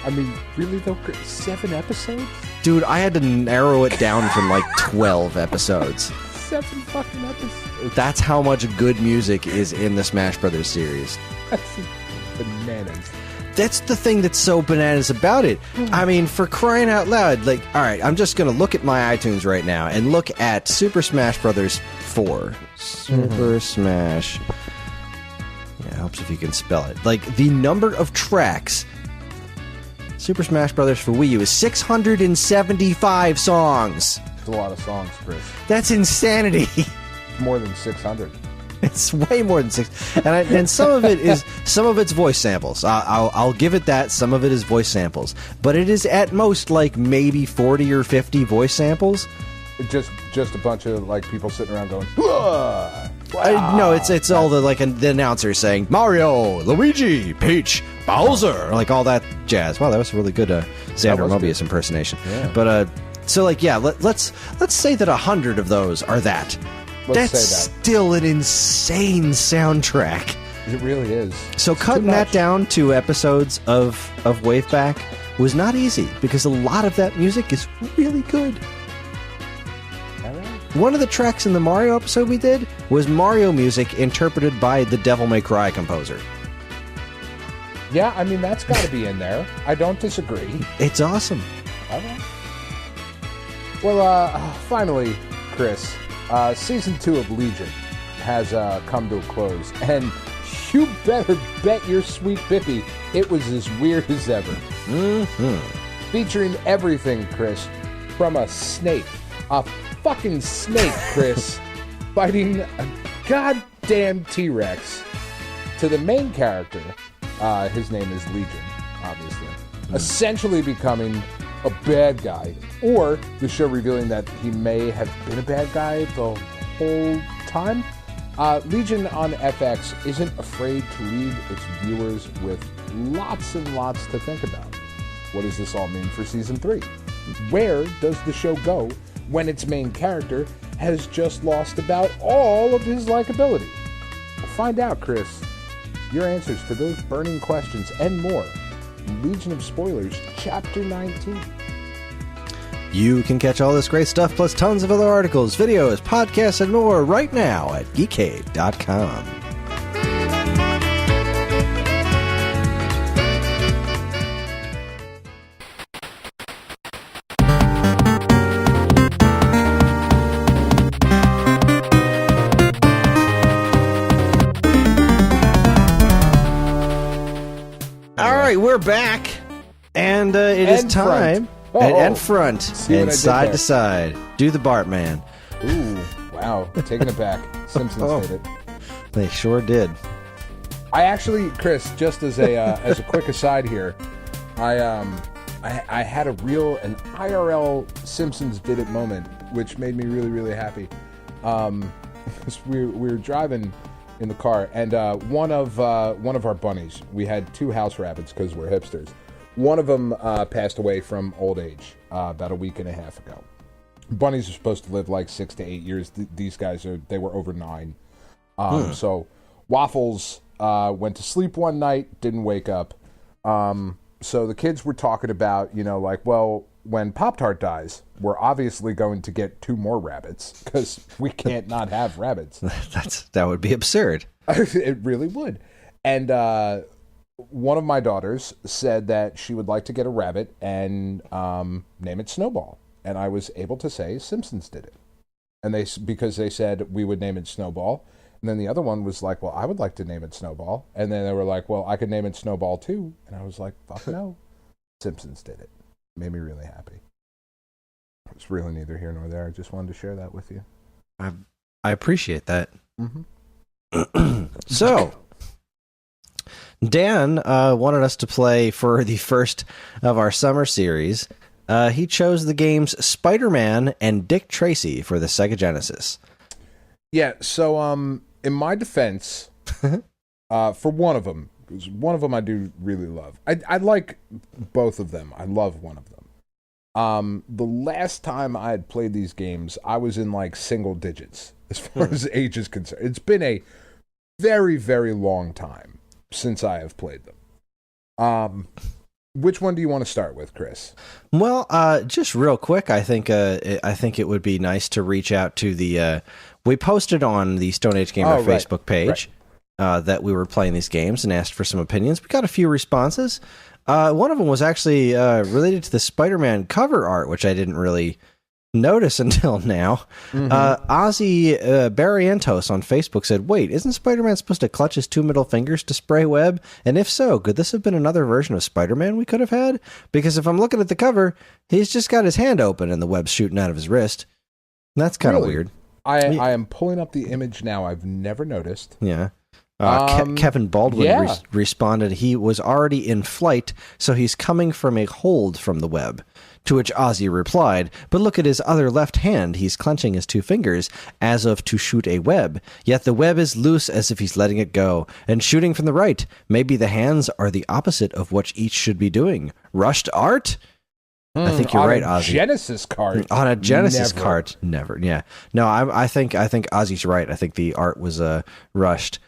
[SPEAKER 3] I mean, really though, 7 episodes?
[SPEAKER 2] Dude, I had to narrow it down from like 12 episodes.
[SPEAKER 3] 7 fucking episodes.
[SPEAKER 2] That's how much good music is in the Smash Brothers series.
[SPEAKER 3] That's bananas.
[SPEAKER 2] That's the thing that's so bananas about it. I mean, for crying out loud, like, all right, I'm just going to look at my iTunes right now and look at Super Smash Brothers 4. Super Smash. Yeah, it helps if you can spell it. Like, the number of tracks Super Smash Brothers for Wii U is 675 songs.
[SPEAKER 3] It's a lot of songs, Chris.
[SPEAKER 2] That's insanity.
[SPEAKER 3] More than 600.
[SPEAKER 2] It's way more than 6, and some of it's voice samples. I'll give it that. Some of it is voice samples, but it is at most like maybe 40 or 50 voice samples.
[SPEAKER 3] Just a bunch of like people sitting around going. Wow.
[SPEAKER 2] No, it's all the announcer saying Mario, Luigi, Peach, Bowser, like all that jazz. Wow, that was a really good Xander Mobius impersonation. Yeah. But so like yeah, let's say that 100 of those are that. That's still an insane soundtrack.
[SPEAKER 3] It really is.
[SPEAKER 2] So cutting that down to episodes of Waveback was not easy because a lot of that music is really good. One of the tracks in the Mario episode we did was Mario music interpreted by the Devil May Cry composer.
[SPEAKER 3] Yeah, I mean, that's got to be in there. I don't disagree.
[SPEAKER 2] It's awesome.
[SPEAKER 3] All right. Well, finally, Chris, Season 2 of Legion has come to a close, and you better bet your sweet Bippy it was as weird as ever. Mm-hmm. Featuring everything, Chris, from a snake, a fucking snake, Chris, fighting a goddamn T-Rex, to the main character, his name is Legion, obviously, essentially becoming a bad guy, or the show revealing that he may have been a bad guy the whole time. Legion on FX isn't afraid to leave its viewers with lots and lots to think about. What does this all mean for Season 3? Where does the show go when its main character has just lost about all of his likability? Find out, Chris, your answers to those burning questions and more in Legion of Spoilers, Chapter 19.
[SPEAKER 2] You can catch all this great stuff plus tons of other articles, videos, podcasts, and more right now at geekade.com. All right, we're back, and it is time. And front, and side to side. Do the Bartman.
[SPEAKER 3] Ooh, wow. Taking it back. Simpsons did it.
[SPEAKER 2] They sure did.
[SPEAKER 3] I actually, Chris, just as a quick aside here, I had an IRL Simpsons did it moment, which made me really, really happy. we were driving in the car, and one of our bunnies, we had 2 house rabbits because we're hipsters. One of them passed away from old age about a week and a half ago. Bunnies are supposed to live like 6 to 8 years. These guys they were over 9. So Waffles went to sleep one night, didn't wake up. So the kids were talking about, like, well, when Pop-Tart dies, we're obviously going to get 2 more rabbits because we can't not have rabbits.
[SPEAKER 2] That would be absurd.
[SPEAKER 3] It really would. And one of my daughters said that she would like to get a rabbit and name it Snowball. And I was able to say Simpsons did it. And because they said we would name it Snowball. And then the other one was like, well, I would like to name it Snowball. And then they were like, well, I could name it Snowball too. And I was like, fuck no. Simpsons did it. Made me really happy. It's really neither here nor there. I just wanted to share that with you.
[SPEAKER 2] I appreciate that.
[SPEAKER 3] Mm-hmm.
[SPEAKER 2] So, Dan wanted us to play for the first of our summer series. He chose the games Spider-Man and Dick Tracy for the Sega Genesis.
[SPEAKER 3] Yeah, so in my defense, for one of them, because one of them I do really love. I like both of them. I love one of them. The last time I had played these games, I was in like single digits as far as age is concerned. It's been a very, very long time since I have played them. Which one do you want to start with, Kris?
[SPEAKER 2] Well, just real quick, I think it would be nice to reach out to the. We posted on the Stone Age Gamer Facebook page that we were playing these games and asked for some opinions. We got a few responses. One of them was actually related to the Spider-Man cover art, which I didn't really notice until now. Ozzy Barrientos on Facebook said, wait, isn't Spider-Man supposed to clutch his 2 middle fingers to spray web? And if so, could this have been another version of Spider-Man we could have had? Because if I'm looking at the cover, he's just got his hand open and the web's shooting out of his wrist. That's kind of weird.
[SPEAKER 3] I am pulling up the image now. I've never noticed.
[SPEAKER 2] Yeah. Kevin Baldwin responded, he was already in flight, so he's coming from a hold from the web. To which Ozzy replied, but look at his other left hand. He's clenching his 2 fingers as of to shoot a web. Yet the web is loose as if he's letting it go. And shooting from the right. Maybe the hands are the opposite of what each should be doing. Rushed art? I think you're right, Ozzy.
[SPEAKER 3] Genesis cart.
[SPEAKER 2] On a Genesis cart, never. Yeah. No, I think Ozzy's right. I think the art was rushed.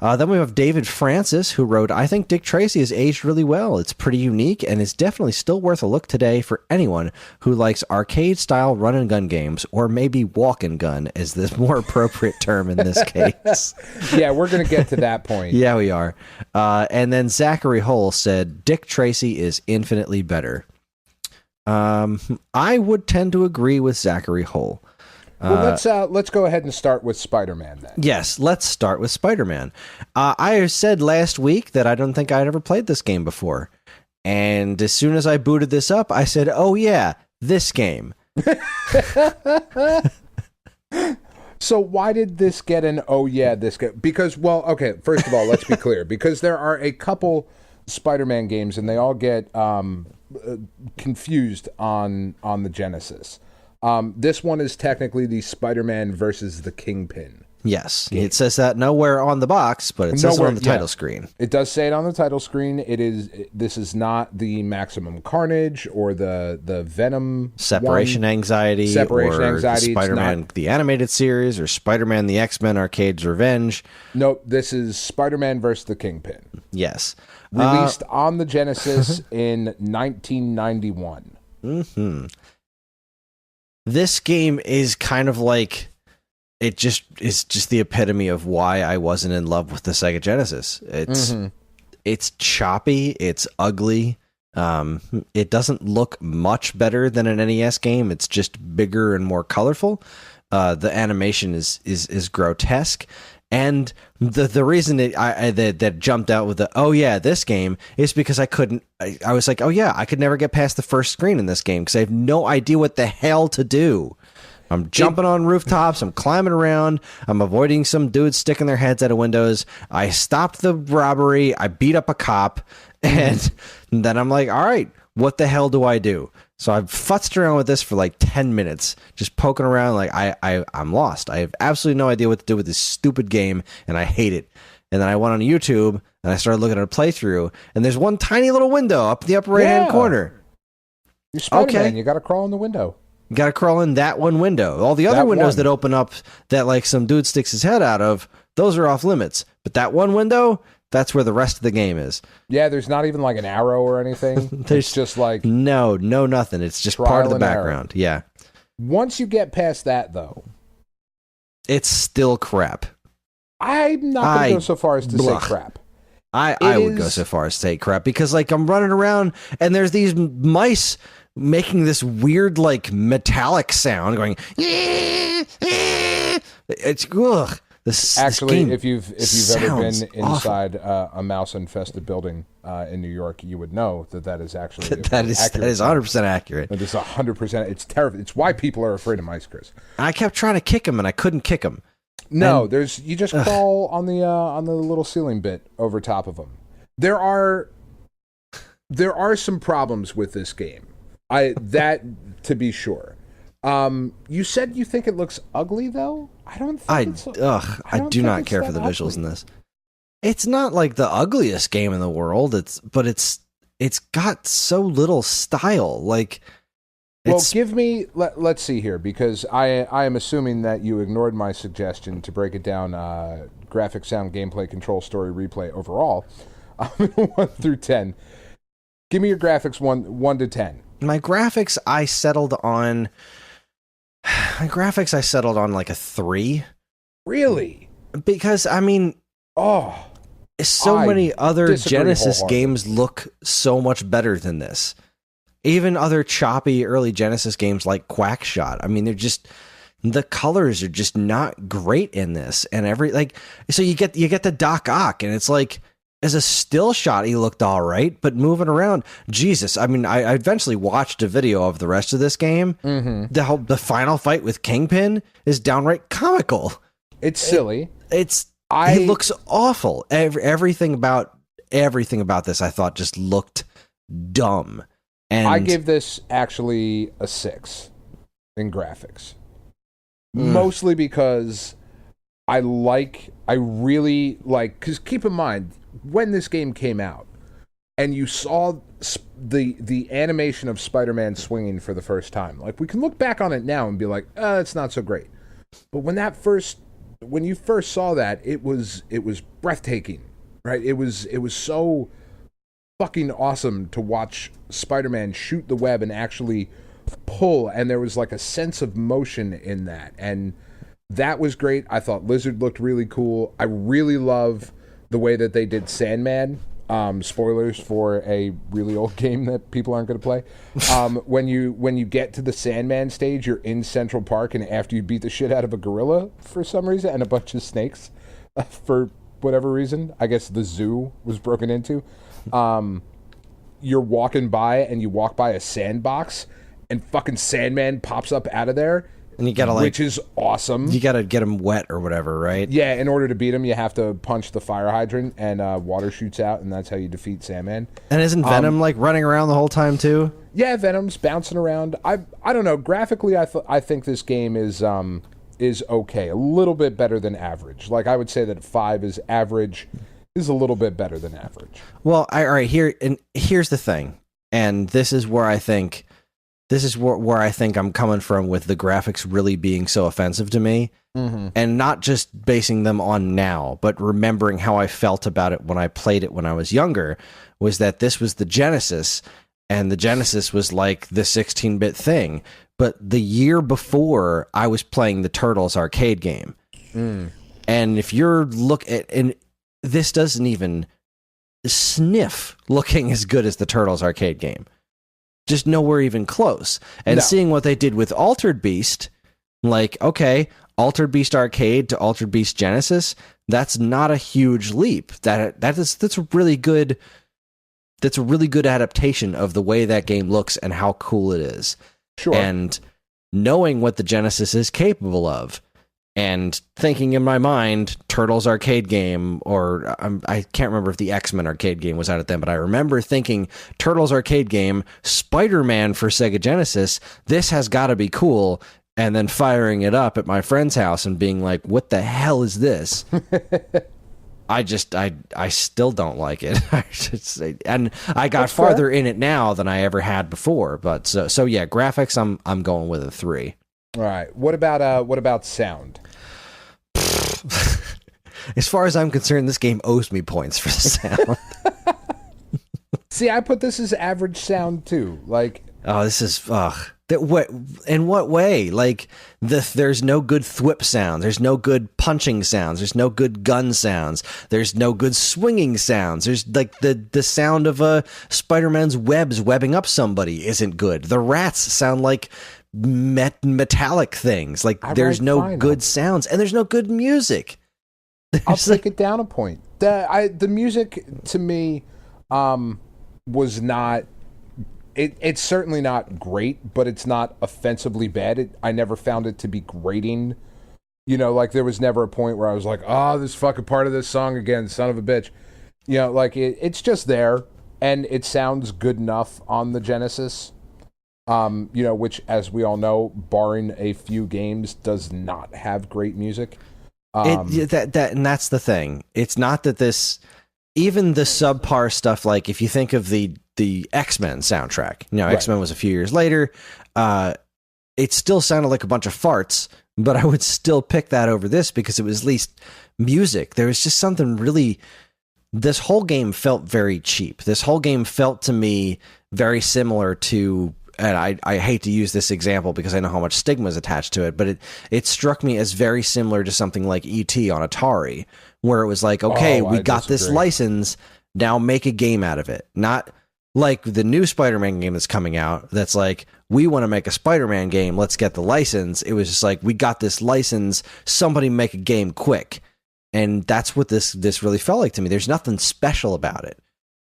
[SPEAKER 2] Then we have David Francis, who wrote, I think Dick Tracy has aged really well. It's pretty unique and is definitely still worth a look today for anyone who likes arcade-style run-and-gun games, or maybe walk-and-gun is the more appropriate term in this case.
[SPEAKER 3] Yeah, we're going to get to that point.
[SPEAKER 2] Yeah, we are. And then Zachary Hull said, Dick Tracy is infinitely better. I would tend to agree with Zachary Hull.
[SPEAKER 3] Well, let's go ahead and start with Spider-Man then.
[SPEAKER 2] Yes, let's start with Spider-Man. I said last week that I don't think I'd ever played this game before. And as soon as I booted this up, I said, oh yeah, this game.
[SPEAKER 3] So why did this get an oh yeah, this game? Because, well, okay, first of all, let's be clear. Because there are a couple Spider-Man games, and they all get confused on the Genesis. This one is technically the Spider-Man versus the Kingpin.
[SPEAKER 2] Yes, game. It says that nowhere on the box, but it says it on the title screen.
[SPEAKER 3] It does say it on the title screen. This is not the Maximum Carnage or the Venom
[SPEAKER 2] Separation Anxiety, Spider-Man the Animated Series, or Spider-Man the X-Men Arcade's Revenge.
[SPEAKER 3] Nope, this is Spider-Man versus the Kingpin.
[SPEAKER 2] Yes.
[SPEAKER 3] Released on the Genesis in 1991.
[SPEAKER 2] Mm-hmm. This game is kind of like... It's just the epitome of why I wasn't in love with the Sega Genesis. It's choppy, it's ugly. It doesn't look much better than an NES game. It's just bigger and more colorful. The animation is grotesque, and the reason that jumped out with the oh yeah this game is because I was like, oh yeah, I could never get past the first screen in this game because I have no idea what the hell to do. I'm jumping on rooftops. I'm climbing around. I'm avoiding some dudes sticking their heads out of windows. I stopped the robbery. I beat up a cop. And then I'm like, all right, what the hell do I do? So I've futzed around with this for like 10 minutes, just poking around like I'm lost. I have absolutely no idea what to do with this stupid game, and I hate it. And then I went on YouTube, and I started looking at a playthrough, and there's one tiny little window up in the upper right-hand corner.
[SPEAKER 3] You're Spider-Man. You got to crawl in the window.
[SPEAKER 2] You got to crawl in that one window. All the other windows that open up that like some dude sticks his head out of, those are off limits. But that one window, that's where the rest of the game is.
[SPEAKER 3] Yeah, there's not even like an arrow or anything. It's just like...
[SPEAKER 2] No, nothing. It's just part of the background. Yeah.
[SPEAKER 3] Once you get past that, though...
[SPEAKER 2] It's still crap.
[SPEAKER 3] I'm not going to go so far as to say crap.
[SPEAKER 2] I would go so far as to say crap because like I'm running around and there's these mice making this weird like metallic sound going. It's ugh.
[SPEAKER 3] Actually, if you've ever been inside a mouse infested building in New York, you would know that is actually
[SPEAKER 2] that is 100% accurate.
[SPEAKER 3] That is 100%. It's terrible. It's why people are afraid of mice, Chris.
[SPEAKER 2] I kept trying to kick him and I couldn't kick him.
[SPEAKER 3] No, you just crawl on the little ceiling bit over top of them. There are some problems with this game. To be sure. You said you think it looks ugly though? I don't think
[SPEAKER 2] I do not care for the visuals in this. It's not like the ugliest game in the world. It's got so little style. Like
[SPEAKER 3] let's see here, because I am assuming that you ignored my suggestion to break it down graphic, sound, gameplay, control, story, replay, overall. 1 through 10. Give me your graphics 1 to 10.
[SPEAKER 2] My graphics I settled on like a 3.
[SPEAKER 3] Really?
[SPEAKER 2] Because I mean, many other Genesis games look so much better than this. Even other choppy early Genesis games like Quackshot. I mean, the colors are just not great in this, and so you get the Doc Ock, and it's like as a still shot, he looked all right, but moving around, Jesus. I mean, I eventually watched a video of the rest of this game. Mm-hmm. The final fight with Kingpin is downright comical.
[SPEAKER 3] It's silly.
[SPEAKER 2] He looks awful. Everything about this, I thought, just looked dumb. And
[SPEAKER 3] I give this actually a 6 in graphics. Mostly because because keep in mind, when this game came out and you saw the animation of Spider-Man swinging for the first time, like we can look back on it now and be like, it's not so great. But when you first saw that, it was breathtaking, right? It was so fucking awesome to watch Spider-Man shoot the web and actually pull, and there was like a sense of motion in that, and that was great. I thought Lizard looked really cool. I really love the way that they did Sandman. Spoilers for a really old game that people aren't going to play. When you get to the Sandman stage, you're in Central Park, and after you beat the shit out of a gorilla for some reason and a bunch of snakes for whatever reason, I guess the zoo was broken into. You're walking by and you walk by a sandbox and fucking Sandman pops up out of there, and you gotta which is awesome.
[SPEAKER 2] You gotta get him wet or whatever, right?
[SPEAKER 3] Yeah, in order to beat him, you have to punch the fire hydrant and water shoots out, and that's how you defeat Sandman.
[SPEAKER 2] And isn't Venom like running around the whole time too?
[SPEAKER 3] Yeah, Venom's bouncing around. I don't know. Graphically, I think this game is okay, a little bit better than average. Like I would say that 5 is average. Is a little bit better than average.
[SPEAKER 2] Well, all right. Here's the thing, and this is where I think I'm coming from with the graphics really being so offensive to me, and not just basing them on now, but remembering how I felt about it when I played it when I was younger. Was that this was the Genesis, and the Genesis was like the 16-bit thing, but the year before I was playing the Turtles arcade game, and if you're and this doesn't even sniff looking as good as the Turtles arcade game. Just nowhere even close. And seeing what they did with Altered Beast, like, okay, Altered Beast Arcade to Altered Beast Genesis, that's not a huge leap. That's a really good adaptation of the way that game looks and how cool it is.
[SPEAKER 3] Sure.
[SPEAKER 2] And knowing what the Genesis is capable of, and thinking in my mind, Turtles arcade game, or I can't remember if the X-Men arcade game was out at then, but I remember thinking Turtles arcade game, Spider-Man for Sega Genesis, this has got to be cool, and then firing it up at my friend's house and being like, what the hell is this? I still don't like it. I should say. And I got
[SPEAKER 3] That's
[SPEAKER 2] farther
[SPEAKER 3] fair.
[SPEAKER 2] in it now than I ever had before, but so yeah, graphics, I'm going with a 3.
[SPEAKER 3] All right. What about sound?
[SPEAKER 2] As far as I'm concerned, this game owes me points for the sound.
[SPEAKER 3] See, I put this as average sound too. Like,
[SPEAKER 2] Oh, this is what? In what way? Like there's no good thwip sounds. There's no good punching sounds. There's no good gun sounds. There's no good swinging sounds. There's like the sound of Spider-Man's webs webbing up somebody isn't good. The rats sound like metallic things. Like there's no good sounds, and there's no good music.
[SPEAKER 3] I'll take it down a point. The music to me was not. It's certainly not great, but it's not offensively bad. I never found it to be grating. You know, like there was never a point where I was like, "Oh, this fucking part of this song again, son of a bitch." You know, like it's just there, and it sounds good enough on the Genesis. You know, which, as we all know, barring a few games, does not have great music.
[SPEAKER 2] And that's the thing. It's not that this, even the subpar stuff. Like if you think of the X-Men soundtrack, you know, right. X-Men was a few years later. It still sounded like a bunch of farts, but I would still pick that over this because it was at least music. There was just something really. This whole game felt very cheap. This whole game felt to me very similar to. And I hate to use this example because I know how much stigma is attached to it, but it struck me as very similar to something like E.T. on Atari, where it was like, okay, we got this license, now make a game out of it. Not like the new Spider-Man game that's coming out, that's like, we want to make a Spider-Man game, let's get the license. It was just like, we got this license, somebody make a game quick. And that's what this really felt like to me. There's nothing special about it.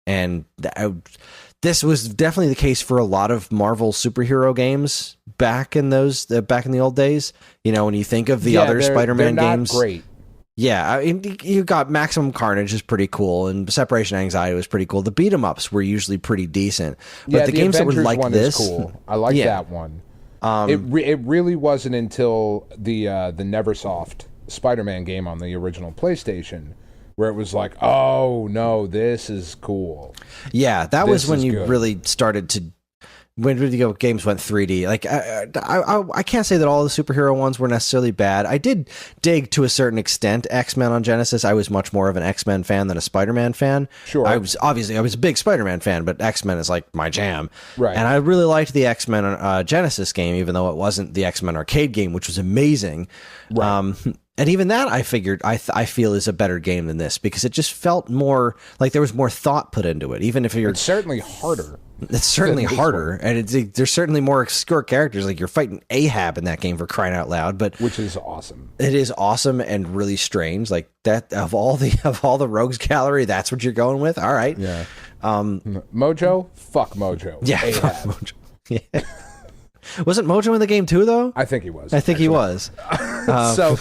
[SPEAKER 2] And this was definitely the case for a lot of Marvel superhero games back in the old days. You know, when you think of the other Spider-Man games,
[SPEAKER 3] great.
[SPEAKER 2] Yeah, I mean, you got Maximum Carnage is pretty cool, and Separation Anxiety was pretty cool. The beat 'em ups were usually pretty decent, but the games
[SPEAKER 3] Avengers
[SPEAKER 2] that were like
[SPEAKER 3] one
[SPEAKER 2] this,
[SPEAKER 3] is cool. I like that one. It really wasn't until the Neversoft Spider-Man game on the original PlayStation. Where it was like, oh no, this is cool. Yeah,
[SPEAKER 2] that was when you really started to. When video games went 3D, like I can't say that all the superhero ones were necessarily bad. I did dig to a certain extent X-Men on Genesis. I was much more of an X-Men fan than a Spider-Man fan.
[SPEAKER 3] Sure,
[SPEAKER 2] I was a big Spider-Man fan, but X-Men is like my jam.
[SPEAKER 3] Right,
[SPEAKER 2] and I really liked the X-Men Genesis game, even though it wasn't the X-Men arcade game, which was amazing. Right. And even that, I figured, I feel is a better game than this because it just felt more like there was more thought put into it. Even if it's
[SPEAKER 3] certainly harder.
[SPEAKER 2] It's certainly harder, and there's certainly more obscure characters. Like you're fighting Ahab in that game, for crying out loud, which is awesome. It is awesome and really strange. Like that of all the rogues gallery, that's what you're going with. All right,
[SPEAKER 3] yeah. Mojo, fuck Mojo.
[SPEAKER 2] Yeah, fuck Mojo. Yeah. Wasn't Mojo in the game too, though?
[SPEAKER 3] I think he was.
[SPEAKER 2] I think he was.
[SPEAKER 3] So,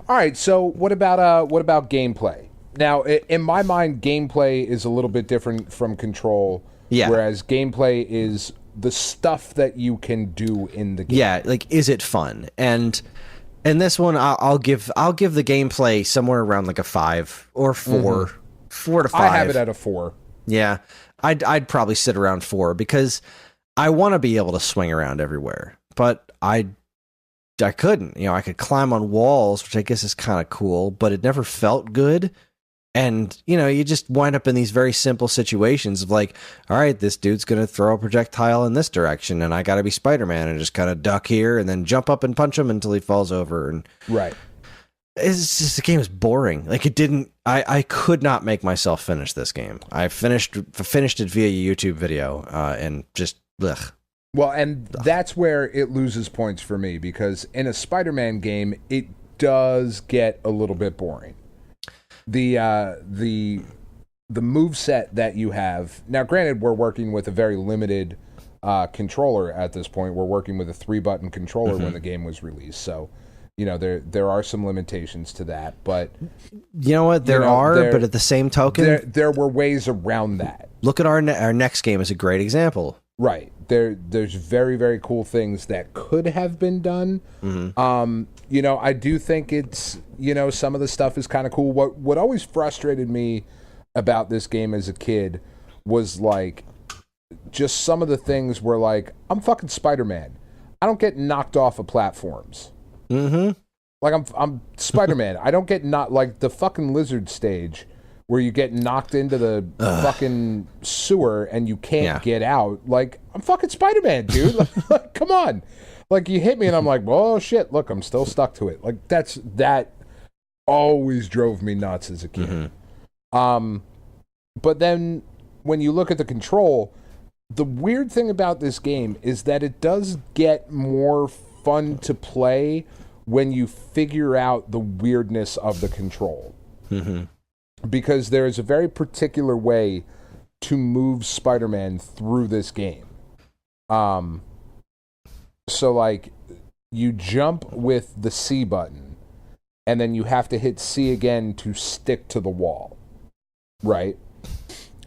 [SPEAKER 3] all right. So, what about gameplay? Now, in my mind, gameplay is a little bit different from control. Yeah. Whereas gameplay is the stuff that you can do in the game.
[SPEAKER 2] Yeah. Like, is it fun? And this one, I'll give the gameplay somewhere around like a 5 or 4, 4 to 5.
[SPEAKER 3] I have it at a 4.
[SPEAKER 2] Yeah. I'd probably sit around 4 because I want to be able to swing around everywhere, but I couldn't. You know, I could climb on walls, which I guess is kind of cool, but it never felt good. And, you know, you just wind up in these very simple situations of like, all right, this dude's going to throw a projectile in this direction, and I got to be Spider-Man and just kind of duck here and then jump up and punch him until he falls over. And
[SPEAKER 3] right.
[SPEAKER 2] It's just, the game is boring. Like it didn't, I could not make myself finish this game. I finished it via a YouTube video and just, ugh.
[SPEAKER 3] Well, and that's where it loses points for me because in a Spider-Man game, it does get a little bit boring. The moveset that you have now, granted, we're working with a very limited controller at this point. We're working with a 3-button controller when the game was released, so there are some limitations to that, but
[SPEAKER 2] you know what? There are, but at the same token,
[SPEAKER 3] there were ways around that.
[SPEAKER 2] Look at our next game is a great example.
[SPEAKER 3] Right. There's very, very cool things that could have been done. Mm-hmm. I do think it's, some of the stuff is kind of cool. What always frustrated me about this game as a kid was like just some of the things where like, I'm fucking Spider-Man. I don't get knocked off of platforms. Mm-hmm. Like I'm Spider-Man. I don't get like the fucking lizard stage where you get knocked into the fucking sewer and you can't get out. Like, I'm fucking Spider-Man, dude. Like, come on. Like, you hit me and I'm like, oh shit, look, I'm still stuck to it. Like, that always drove me nuts as a kid. Mm-hmm. But then when you look at the control, the weird thing about this game is that it does get more fun to play when you figure out the weirdness of the control. Mm-hmm. Because there is a very particular way to move Spider-Man through this game. So, like, you jump with the C button, and then you have to hit C again to stick to the wall, right?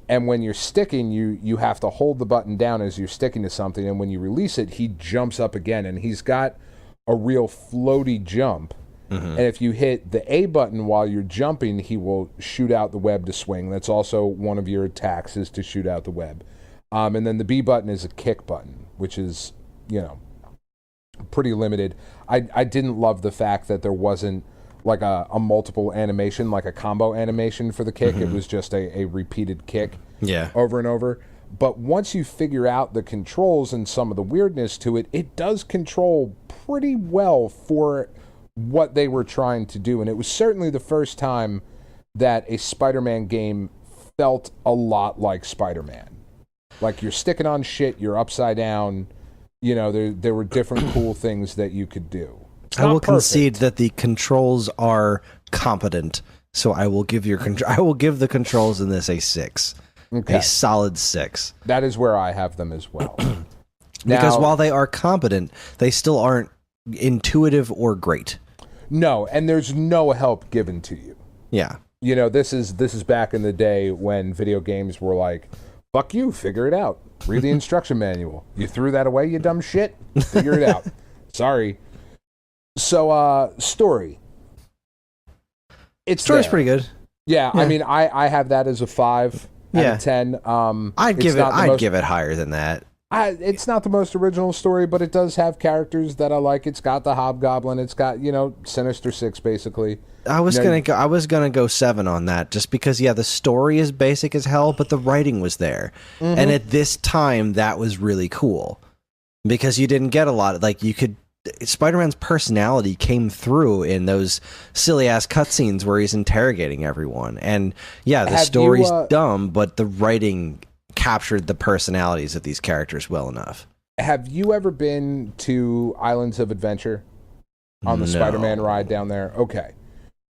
[SPEAKER 3] And when you're sticking, you have to hold the button down as you're sticking to something, and when you release it, he jumps up again, and he's got a real floaty jump. Mm-hmm. And if you hit the A button while you're jumping, he will shoot out the web to swing. That's also one of your attacks, is to shoot out the web. And then the B button is a kick button, which is, pretty limited. I didn't love the fact that there wasn't like a multiple animation, like a combo animation for the kick. Mm-hmm. It was just a repeated kick over and over. But once you figure out the controls and some of the weirdness to it, it does control pretty well for what they were trying to do. And it was certainly the first time that a Spider-Man game felt a lot like Spider-Man. Like, you're sticking on shit, you're upside down, there were different cool things that you could do.
[SPEAKER 2] I will concede that the controls are competent, so I will give the controls in this a 6. Okay. A solid 6.
[SPEAKER 3] That is where I have them as well.
[SPEAKER 2] Because while they are competent, they still aren't intuitive or great.
[SPEAKER 3] No, and there's no help given to you.
[SPEAKER 2] Yeah.
[SPEAKER 3] This is back in the day when video games were like, fuck you, figure it out. Read the instruction manual. You threw that away, you dumb shit? Figure it out. Sorry. So, story.
[SPEAKER 2] Story's pretty good.
[SPEAKER 3] Yeah, I mean, I have that as a 5 out of 10.
[SPEAKER 2] I'd give it higher than that.
[SPEAKER 3] It's not the most original story, but it does have characters that I like. It's got the Hobgoblin. It's got, Sinister Six, basically.
[SPEAKER 2] I was gonna go 7 on that, just because the story is basic as hell, but the writing was there, mm-hmm. and at this time that was really cool because you didn't get a lot of Spider-Man's personality came through in those silly ass cutscenes where he's interrogating everyone, and the story's dumb, but the writing captured the personalities of these characters well enough.
[SPEAKER 3] Have you ever been to Islands of Adventure on the Spider-Man ride down there? Okay.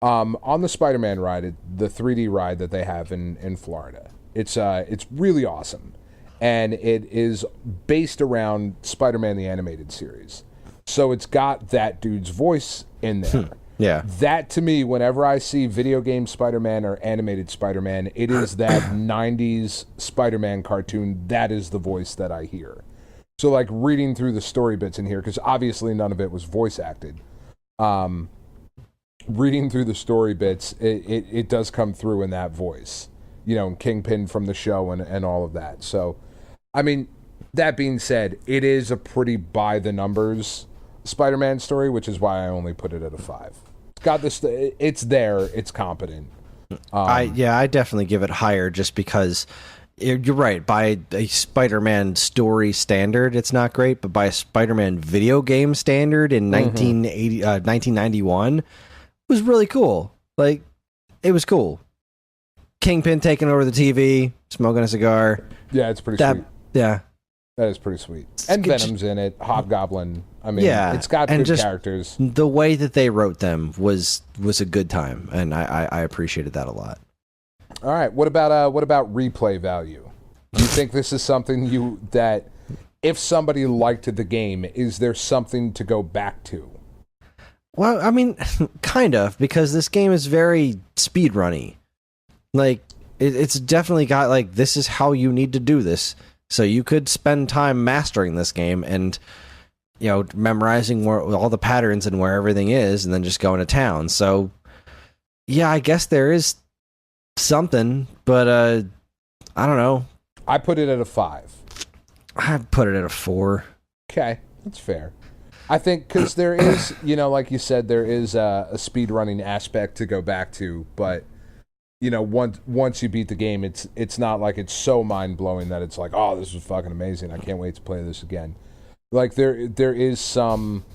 [SPEAKER 3] On the Spider-Man ride, the 3D ride that they have in Florida, it's really awesome, and it is based around Spider-Man the Animated Series. So it's got that dude's voice in there.
[SPEAKER 2] Yeah.
[SPEAKER 3] That, to me, whenever I see video game Spider-Man or animated Spider-Man, it is that 90s Spider-Man cartoon. That is the voice that I hear. So, like, reading through the story bits in here, because obviously none of it was voice acted. Reading through the story bits, it does come through in that voice. Kingpin from the show and all of that. So, I mean, that being said, it is a pretty by-the-numbers Spider-Man story, which is why I only put it at a 5. It's got this. It's there. It's competent.
[SPEAKER 2] I definitely give it higher, just because you're right. By a Spider-Man story standard, it's not great, but by a Spider-Man video game standard in 1991, it was really cool. Like, it was cool. Kingpin taking over the TV, smoking a cigar.
[SPEAKER 3] Yeah, it's pretty sweet.
[SPEAKER 2] Yeah.
[SPEAKER 3] That is pretty sweet. And Venom's in it. Hobgoblin. I mean, it's got good characters.
[SPEAKER 2] The way that they wrote them was a good time, and I appreciated that a lot.
[SPEAKER 3] All right. What about replay value? Do you think this is something that if somebody liked the game, is there something to go back to?
[SPEAKER 2] Well, I mean, kind of, because this game is very speedrunny. Like, it's definitely got, like, this is how you need to do this. So you could spend time mastering this game and, you know, memorizing where, all the patterns and where everything is, and then just going to town. So, yeah, I guess there is something, but, I don't know.
[SPEAKER 3] I put it at a 5.
[SPEAKER 2] I put it at a 4.
[SPEAKER 3] Okay, that's fair. I think because there is, you know, like you said, there is a speedrunning aspect to go back to, but, you know, once you beat the game, it's not like it's so mind-blowing that it's like, oh, this was fucking amazing, I can't wait to play this again. Like, there is some...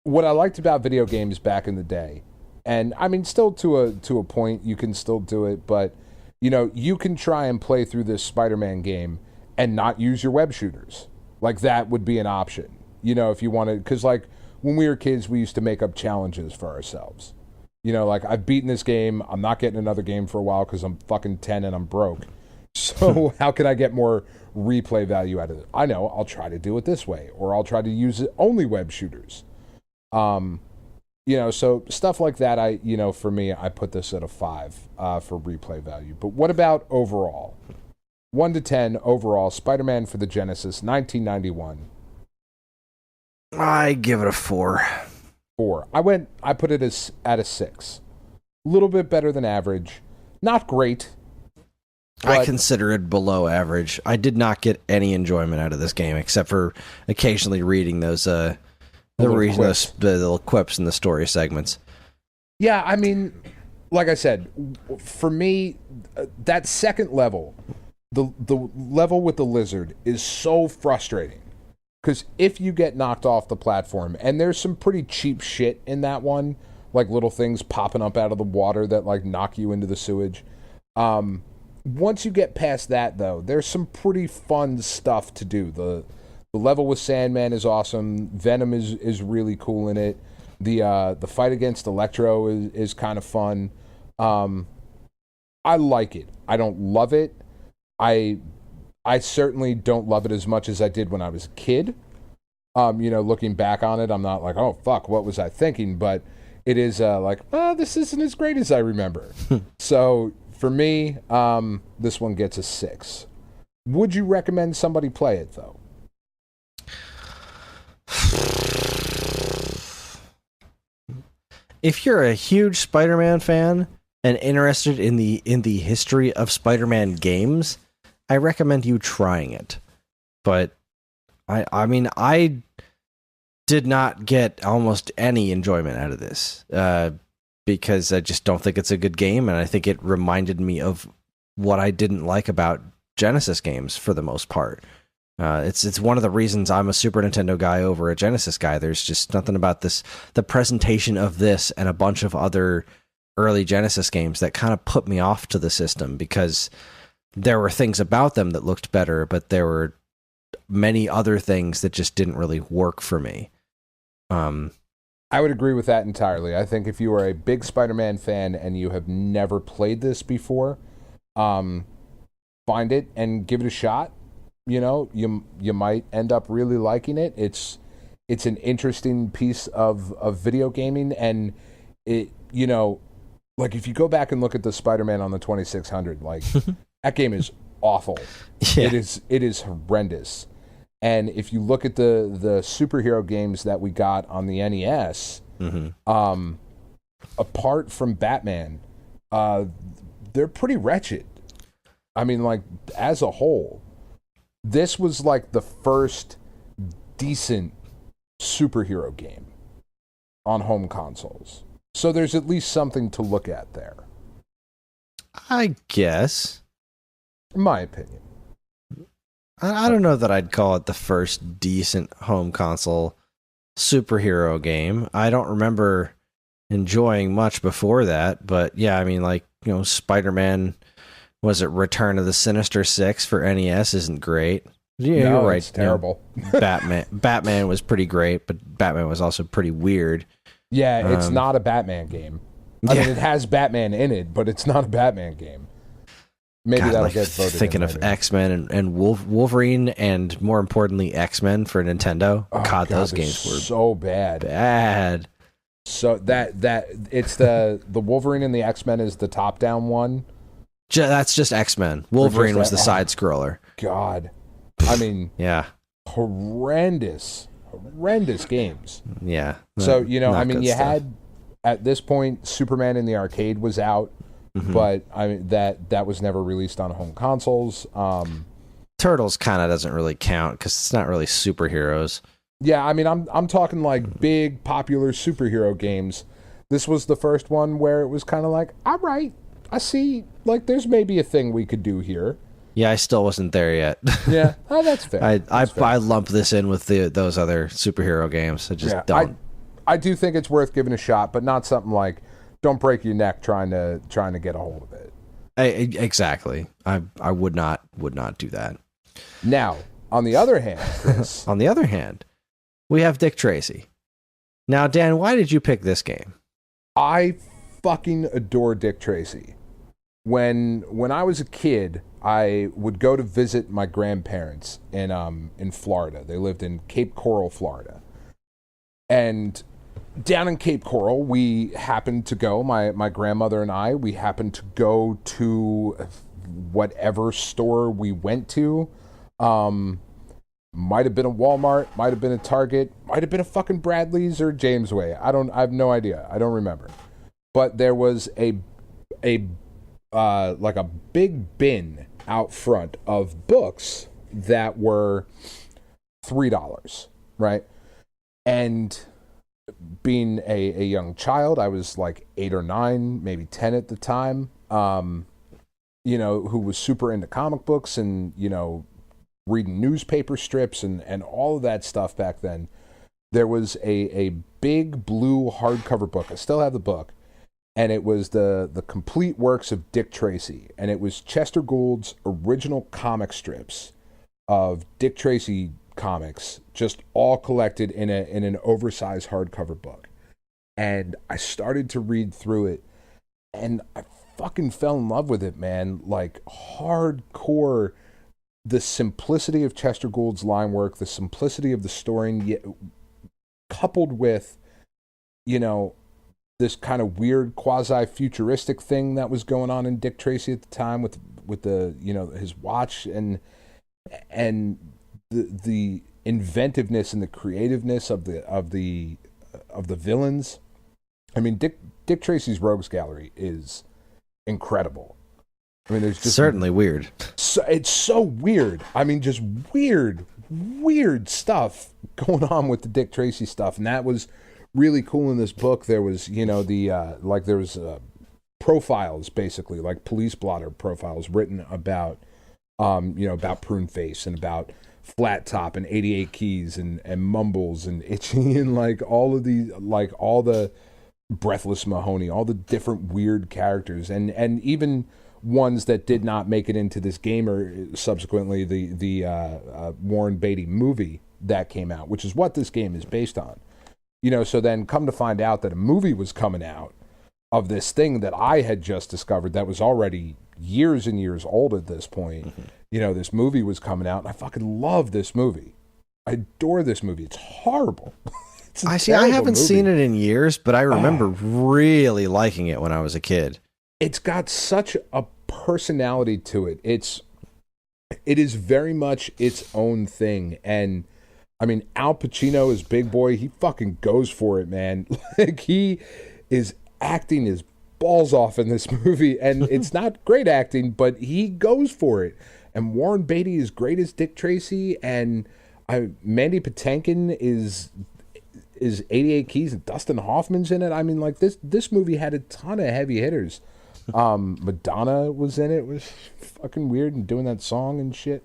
[SPEAKER 3] what I liked about video games back in the day, and, I mean, still to a point, you can still do it, but, you know, you can try and play through this Spider-Man game and not use your web shooters. Like, that would be an option, you know, if you wanted, because, like, when we were kids, we used to make up challenges for ourselves. You know, like, I've beaten this game, I'm not getting another game for a while because I'm fucking 10 and I'm broke. So how can I get more replay value out of it? I know, I'll try to do it this way, or I'll try to use only web shooters. You know, so stuff like that, you know, for me, I put this at a 5 for replay value. But what about overall? 1 to 10 overall, Spider-Man for the Genesis, 1991.
[SPEAKER 2] I give it a 4.
[SPEAKER 3] 4. I put it at a 6. A little bit better than average. Not great.
[SPEAKER 2] I consider it below average. I did not get any enjoyment out of this game, except for occasionally reading those little quips in the story segments.
[SPEAKER 3] Yeah, I mean, like I said, for me, that second level, the level with the lizard, is so frustrating. Because if you get knocked off the platform, and there's some pretty cheap shit in that one, like little things popping up out of the water that like knock you into the sewage. Once you get past that, though, there's some pretty fun stuff to do. The level with Sandman is awesome. Venom is really cool in it. The fight against Electro is kind of fun. I like it. I don't love it. I certainly don't love it as much as I did when I was a kid. You know, looking back on it, I'm not like, oh, fuck, what was I thinking? But it is like, oh, this isn't as great as I remember. So for me, this one gets a 6. Would you recommend somebody play it, though?
[SPEAKER 2] If you're a huge Spider-Man fan and interested in the history of Spider-Man games, I recommend you trying it. But I mean, I did not get almost any enjoyment out of this because I just don't think it's a good game, and I think it reminded me of what I didn't like about Genesis games for the most part. It's one of the reasons I'm a Super Nintendo guy over a Genesis guy. There's just nothing about this, the presentation of this and a bunch of other early Genesis games that kind of put me off to the system, because there were things about them that looked better, but there were many other things that just didn't really work for me.
[SPEAKER 3] I would agree with that entirely. I think if you are a big Spider-Man fan and you have never played this before, find it and give it a shot. You know, you might end up really liking it. It's an interesting piece of video gaming, and it, you know, like if you go back and look at the Spider-Man on the 2600, like that game is awful. Yeah. It is horrendous. And if you look at the superhero games that we got on the NES, apart from Batman, they're pretty wretched. I mean, like, as a whole, this was like the first decent superhero game on home consoles. So there's at least something to look at there.
[SPEAKER 2] I guess.
[SPEAKER 3] In my opinion.
[SPEAKER 2] I don't know that I'd call it the first decent home console superhero game. I don't remember enjoying much before that, but yeah, I mean, like, you know, Spider-Man, was it Return of the Sinister Six for NES isn't great. Yeah,
[SPEAKER 3] no,
[SPEAKER 2] you're right.
[SPEAKER 3] It's terrible.
[SPEAKER 2] You know, Batman was pretty great, but Batman was also pretty weird.
[SPEAKER 3] Yeah, it's not a Batman game. I mean, it has Batman in it, but it's not a Batman game. Maybe
[SPEAKER 2] God,
[SPEAKER 3] that'll
[SPEAKER 2] like
[SPEAKER 3] get voted
[SPEAKER 2] thinking
[SPEAKER 3] in
[SPEAKER 2] of
[SPEAKER 3] later.
[SPEAKER 2] X-Men and Wolverine, and more importantly, X-Men for Nintendo.
[SPEAKER 3] Oh,
[SPEAKER 2] God, those
[SPEAKER 3] they're
[SPEAKER 2] games were
[SPEAKER 3] so bad.
[SPEAKER 2] bad.
[SPEAKER 3] So that it's the Wolverine and the X-Men is the top-down one.
[SPEAKER 2] That's just X-Men. Wolverine was the side scroller.
[SPEAKER 3] God, I mean,
[SPEAKER 2] Yeah,
[SPEAKER 3] horrendous games.
[SPEAKER 2] yeah.
[SPEAKER 3] So I mean,
[SPEAKER 2] good
[SPEAKER 3] you
[SPEAKER 2] stuff.
[SPEAKER 3] had at this point Superman in the arcade was out, but I mean that was never released on home consoles.
[SPEAKER 2] Turtles kind of doesn't really count because it's not really superheroes.
[SPEAKER 3] Yeah, I mean, I'm talking like big popular superhero games. This was the first one where it was kind of like, all right, I see, like, there's maybe a thing we could do here.
[SPEAKER 2] Yeah, I still wasn't there yet.
[SPEAKER 3] Yeah, oh, that's fair.
[SPEAKER 2] I lump this in with those other superhero games. I just don't.
[SPEAKER 3] I do think it's worth giving a shot, but not something like, don't break your neck trying to get a hold of it.
[SPEAKER 2] Exactly. I would not do that.
[SPEAKER 3] Now, on the other hand, Kris,
[SPEAKER 2] On the other hand, we have Dick Tracy. Now, Dan, why did you pick this game?
[SPEAKER 3] I fucking adore Dick Tracy. When I was a kid, I would go to visit my grandparents in Florida. They lived in Cape Coral, Florida. And down in Cape Coral, we happened to go, my grandmother and I, we happened to go to whatever store we went to. Might have been a Walmart, might have been a Target, might have been a fucking Bradley's or Jamesway. I have no idea. I don't remember. But there was a like a big bin out front of books that were $3, right? And being a young child, I was like 8 or 9, maybe 10 at the time, who was super into comic books and, reading newspaper strips and all of that stuff back then. There was a big blue hardcover book. I still have the book. And it was the complete works of Dick Tracy. And it was Chester Gould's original comic strips of Dick Tracy comics, just all collected in an oversized hardcover book. And I started to read through it, and I fucking fell in love with it, man. Like, hardcore, the simplicity of Chester Gould's line work, the simplicity of the story, coupled with, this kind of weird quasi-futuristic thing that was going on in Dick Tracy at the time with the his watch and the inventiveness and the creativeness of the villains. I mean, Dick Tracy's Rogues Gallery is incredible. I mean, there's just
[SPEAKER 2] certainly weird.
[SPEAKER 3] So, it's so weird. I mean, just weird stuff going on with the Dick Tracy stuff, and that was really cool in this book. There was, there was profiles, basically, like police blotter profiles written about, about Prune Face and about Flat Top and 88 Keys and Mumbles and Itchy and all the Breathless Mahoney, all the different weird characters and even ones that did not make it into this game or subsequently the Warren Beatty movie that came out, which is what this game is based on. So then come to find out that a movie was coming out of this thing that I had just discovered that was already years and years old at this point. Mm-hmm. This movie was coming out, and I fucking love this movie. I adore this movie. It's horrible.
[SPEAKER 2] I haven't seen it in years, but I remember really liking it when I was a kid.
[SPEAKER 3] It's got such a personality to it. It is very much its own thing, and I mean, Al Pacino is big boy. He fucking goes for it, man. He is acting his balls off in this movie, and it's not great acting, but he goes for it. And Warren Beatty is great as Dick Tracy, and Mandy Patinkin is 88 Keys, and Dustin Hoffman's in it. I mean, this movie had a ton of heavy hitters. Madonna was in it. It was fucking weird and doing that song and shit.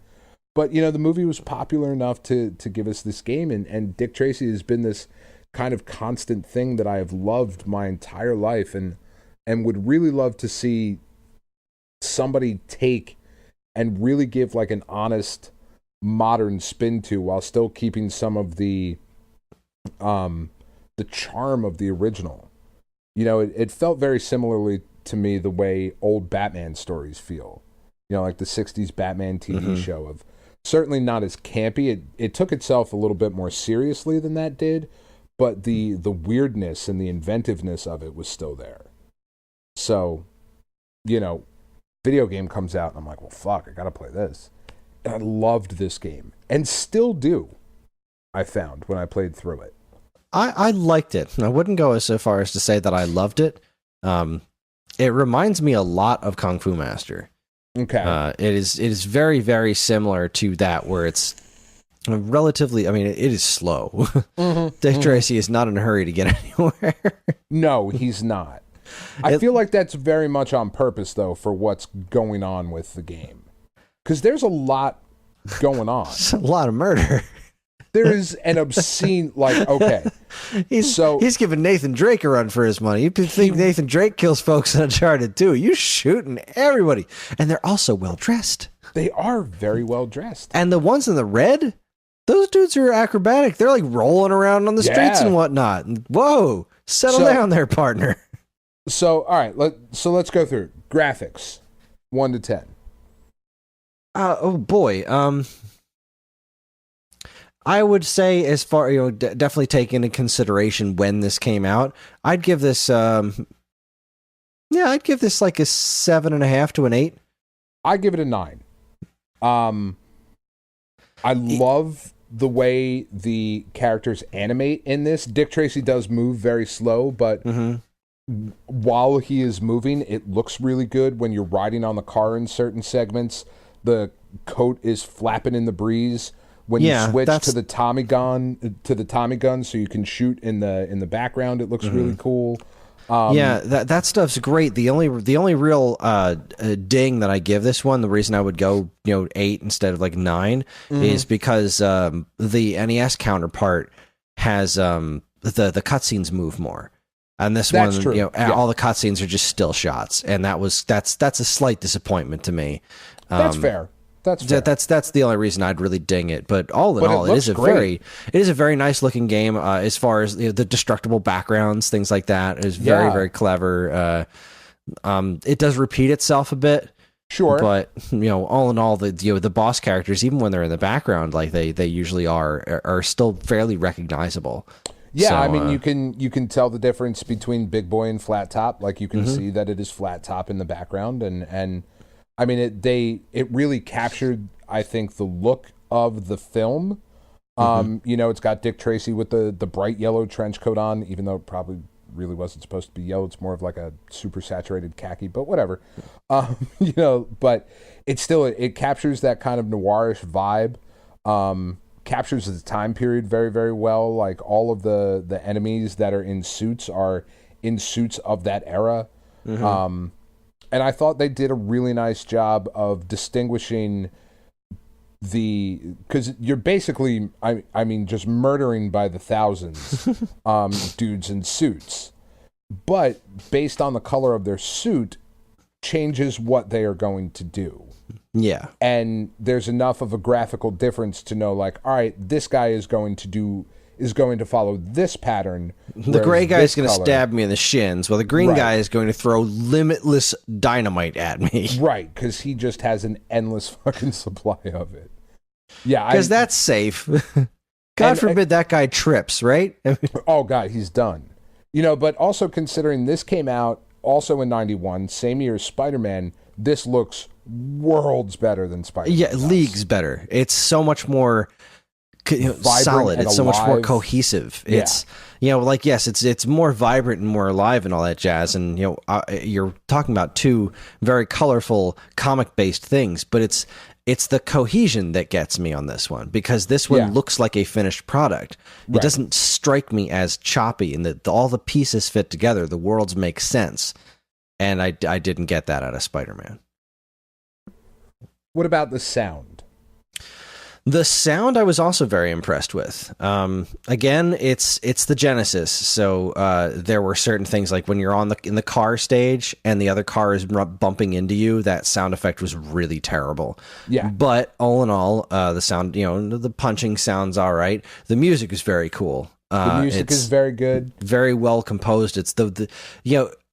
[SPEAKER 3] But, the movie was popular enough to give us this game, and Dick Tracy has been this kind of constant thing that I have loved my entire life and would really love to see somebody take and really give an honest modern spin to while still keeping some of the charm of the original. It felt very similarly to me the way old Batman stories feel. like the 60s Batman TV show of certainly not as campy. It took itself a little bit more seriously than that did, but the weirdness and the inventiveness of it was still there. So, video game comes out and I'm like, well, fuck, I gotta play this. And I loved this game and still do, I found when I played through it.
[SPEAKER 2] I liked it. I wouldn't go so far as to say that I loved it. It reminds me a lot of Kung Fu Master.
[SPEAKER 3] Okay.
[SPEAKER 2] It is very, very similar to that, where it's relatively, I mean, it is slow. Dick Tracy is not in a hurry to get anywhere.
[SPEAKER 3] No, he's not. I feel like that's very much on purpose, though, for what's going on with the game. Because there's a lot going on.
[SPEAKER 2] It's a lot of murder.
[SPEAKER 3] There is an obscene, okay.
[SPEAKER 2] He's giving Nathan Drake a run for his money. You think Nathan Drake kills folks in Uncharted too? You shooting everybody. And they're also well-dressed.
[SPEAKER 3] They are very well-dressed.
[SPEAKER 2] And the ones in the red, those dudes are acrobatic. They're like rolling around on the streets and whatnot. Whoa, settle down there, partner.
[SPEAKER 3] So, all right, let's go through graphics, 1 to 10.
[SPEAKER 2] Oh boy, I would say, as far, definitely take into consideration when this came out, I'd give this, like a 7.5 to an 8.
[SPEAKER 3] I give it a 9. I love the way the characters animate in this. Dick Tracy does move very slow, but while he is moving, it looks really good. When you're riding on the car in certain segments, the coat is flapping in the breeze. When you switch to the Tommy gun, so you can shoot in the background, it looks really cool.
[SPEAKER 2] That stuff's great. The only real ding that I give this one, the reason I would go 8 instead of 9, is because the NES counterpart has the cutscenes move more. And this one, all the cutscenes are just still shots, and that's a slight disappointment to me.
[SPEAKER 3] That's fair.
[SPEAKER 2] That's the only reason I'd really ding it. But all in all, it is a very nice looking game. As far as the destructible backgrounds, things like that, is very very clever. It does repeat itself a bit, sure, but all in all, the boss characters, even when they're in the background, like they usually are still fairly recognizable.
[SPEAKER 3] Yeah, so, I mean, you can tell the difference between Big Boy and Flat Top. Like you can see that it is Flat Top in the background, and I mean, it really captured, I think, the look of the film. It's got Dick Tracy with the bright yellow trench coat on, even though it probably really wasn't supposed to be yellow. It's more of like a super saturated khaki, but whatever. But it captures that kind of noirish vibe. Captures the time period very, very well. Like all of the enemies that are in suits of that era. And I thought they did a really nice job of distinguishing because you're basically, I mean, just murdering by the thousands dudes in suits. But based on the color of their suit, changes what they are going to do.
[SPEAKER 2] Yeah.
[SPEAKER 3] And there's enough of a graphical difference to know, all right, this guy is going to follow this pattern.
[SPEAKER 2] The gray guy is going to stab me in the shins, while the green guy is going to throw limitless dynamite at me.
[SPEAKER 3] Right, because he just has an endless fucking supply of it. Yeah,
[SPEAKER 2] because that's safe. God forbid that guy trips, right?
[SPEAKER 3] Oh, God, he's done. But also considering this came out also in 91, same year as Spider-Man, this looks worlds better than Spider-Man.
[SPEAKER 2] Yeah, leagues better. It's so much more solid. It's so much more cohesive. It's yes, it's more vibrant and more alive and all that jazz. And you're talking about two very colorful comic-based things, but it's the cohesion that gets me on this one, because this one looks like a finished product. It doesn't strike me as choppy, and that all the pieces fit together. The worlds make sense, and I didn't get that out of Spider-Man.
[SPEAKER 3] What about the sound?
[SPEAKER 2] The sound I was also very impressed with. Again, it's the Genesis, so there were certain things like when you're in the car stage and the other car is bumping into you, that sound effect was really terrible. Yeah. But all in all, the sound, the punching sounds all right. The music is very cool.
[SPEAKER 3] The music is very good,
[SPEAKER 2] very well composed. It's the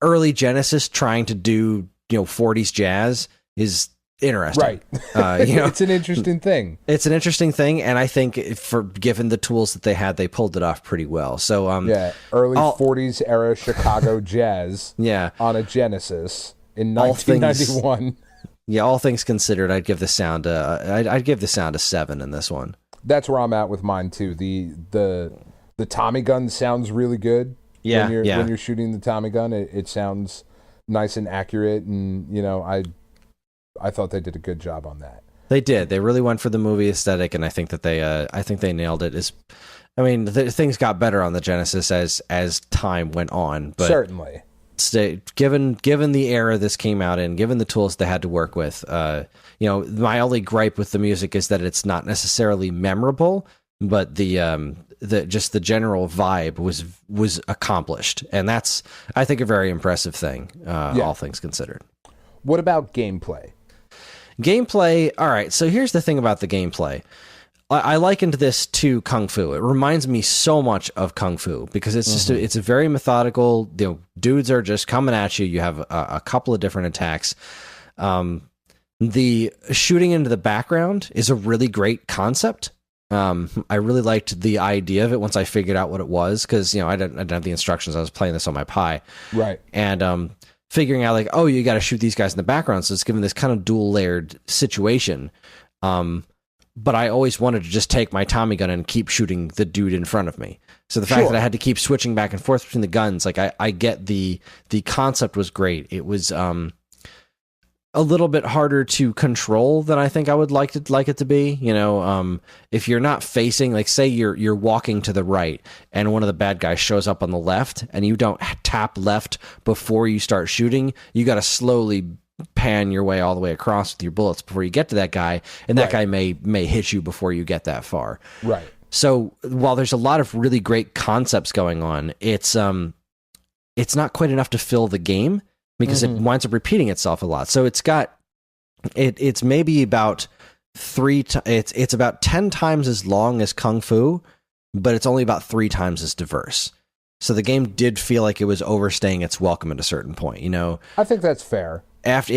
[SPEAKER 2] early Genesis trying to do 40s jazz is interesting.
[SPEAKER 3] Right.
[SPEAKER 2] You know,
[SPEAKER 3] it's an interesting thing.
[SPEAKER 2] It's an interesting thing, and I think given the tools that they had, they pulled it off pretty well. So
[SPEAKER 3] early 40s era Chicago jazz on a Genesis in 1991.
[SPEAKER 2] All things considered, I'd give the sound I'd give the sound a 7 in this one.
[SPEAKER 3] That's where I'm at with mine too. The Tommy gun sounds really good. When you're shooting the Tommy gun, it sounds nice and accurate, and you know, I thought they did a good job on that.
[SPEAKER 2] They did. They really went for the movie aesthetic, and I think that they nailed it. Things got better on the Genesis as time went on, but
[SPEAKER 3] certainly.
[SPEAKER 2] Given the era this came out in, given the tools they had to work with, you know, my only gripe with the music is that it's not necessarily memorable, but the general vibe was accomplished, and that's, I think, a very impressive thing, all things considered.
[SPEAKER 3] What about gameplay?
[SPEAKER 2] Gameplay, all right, so here's the thing about the gameplay. I likened this to Kung Fu. It reminds me so much of Kung Fu because it's just it's a very methodical. You know, dudes are just coming at you. You have a couple of different attacks. The shooting into the background is a really great concept. I really liked the idea of it once I figured out what it was, because you know I didn't have the instructions. I was playing this on my Pi,
[SPEAKER 3] right?
[SPEAKER 2] And figuring out like, oh, you got to shoot these guys in the background, so it's given this kind of dual layered situation. But I always wanted to just take my Tommy gun and keep shooting the dude in front of me. So the fact that I had to keep switching back and forth between the guns, like I get the concept was great. It was a little bit harder to control than I think I would like it to be. You know, if you're not facing, like say you're walking to the right and one of the bad guys shows up on the left and you don't tap left before you start shooting, you got to slowly pan your way all the way across with your bullets before you get to that guy, and that guy may hit you before you get that far.
[SPEAKER 3] Right.
[SPEAKER 2] So while there's a lot of really great concepts going on, it's not quite enough to fill the game because it winds up repeating itself a lot. So it's maybe about it's about 10 times as long as Kung Fu, but it's only about 3 times as diverse. So the game did feel like it was overstaying its welcome at a certain point, you know.
[SPEAKER 3] I think that's fair.
[SPEAKER 2] After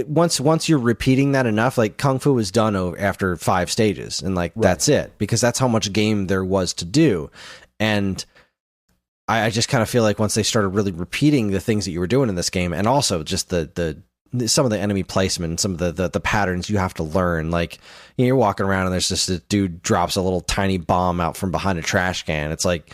[SPEAKER 2] once you're repeating that enough, like Kung Fu was done after 5 stages, and like that's it, because that's how much game there was to do. And I just kind of feel like once they started really repeating the things that you were doing in this game, and also just the some of the enemy placement, some of the patterns you have to learn, like you know, you're walking around and there's just a dude drops a little tiny bomb out from behind a trash can. It's like,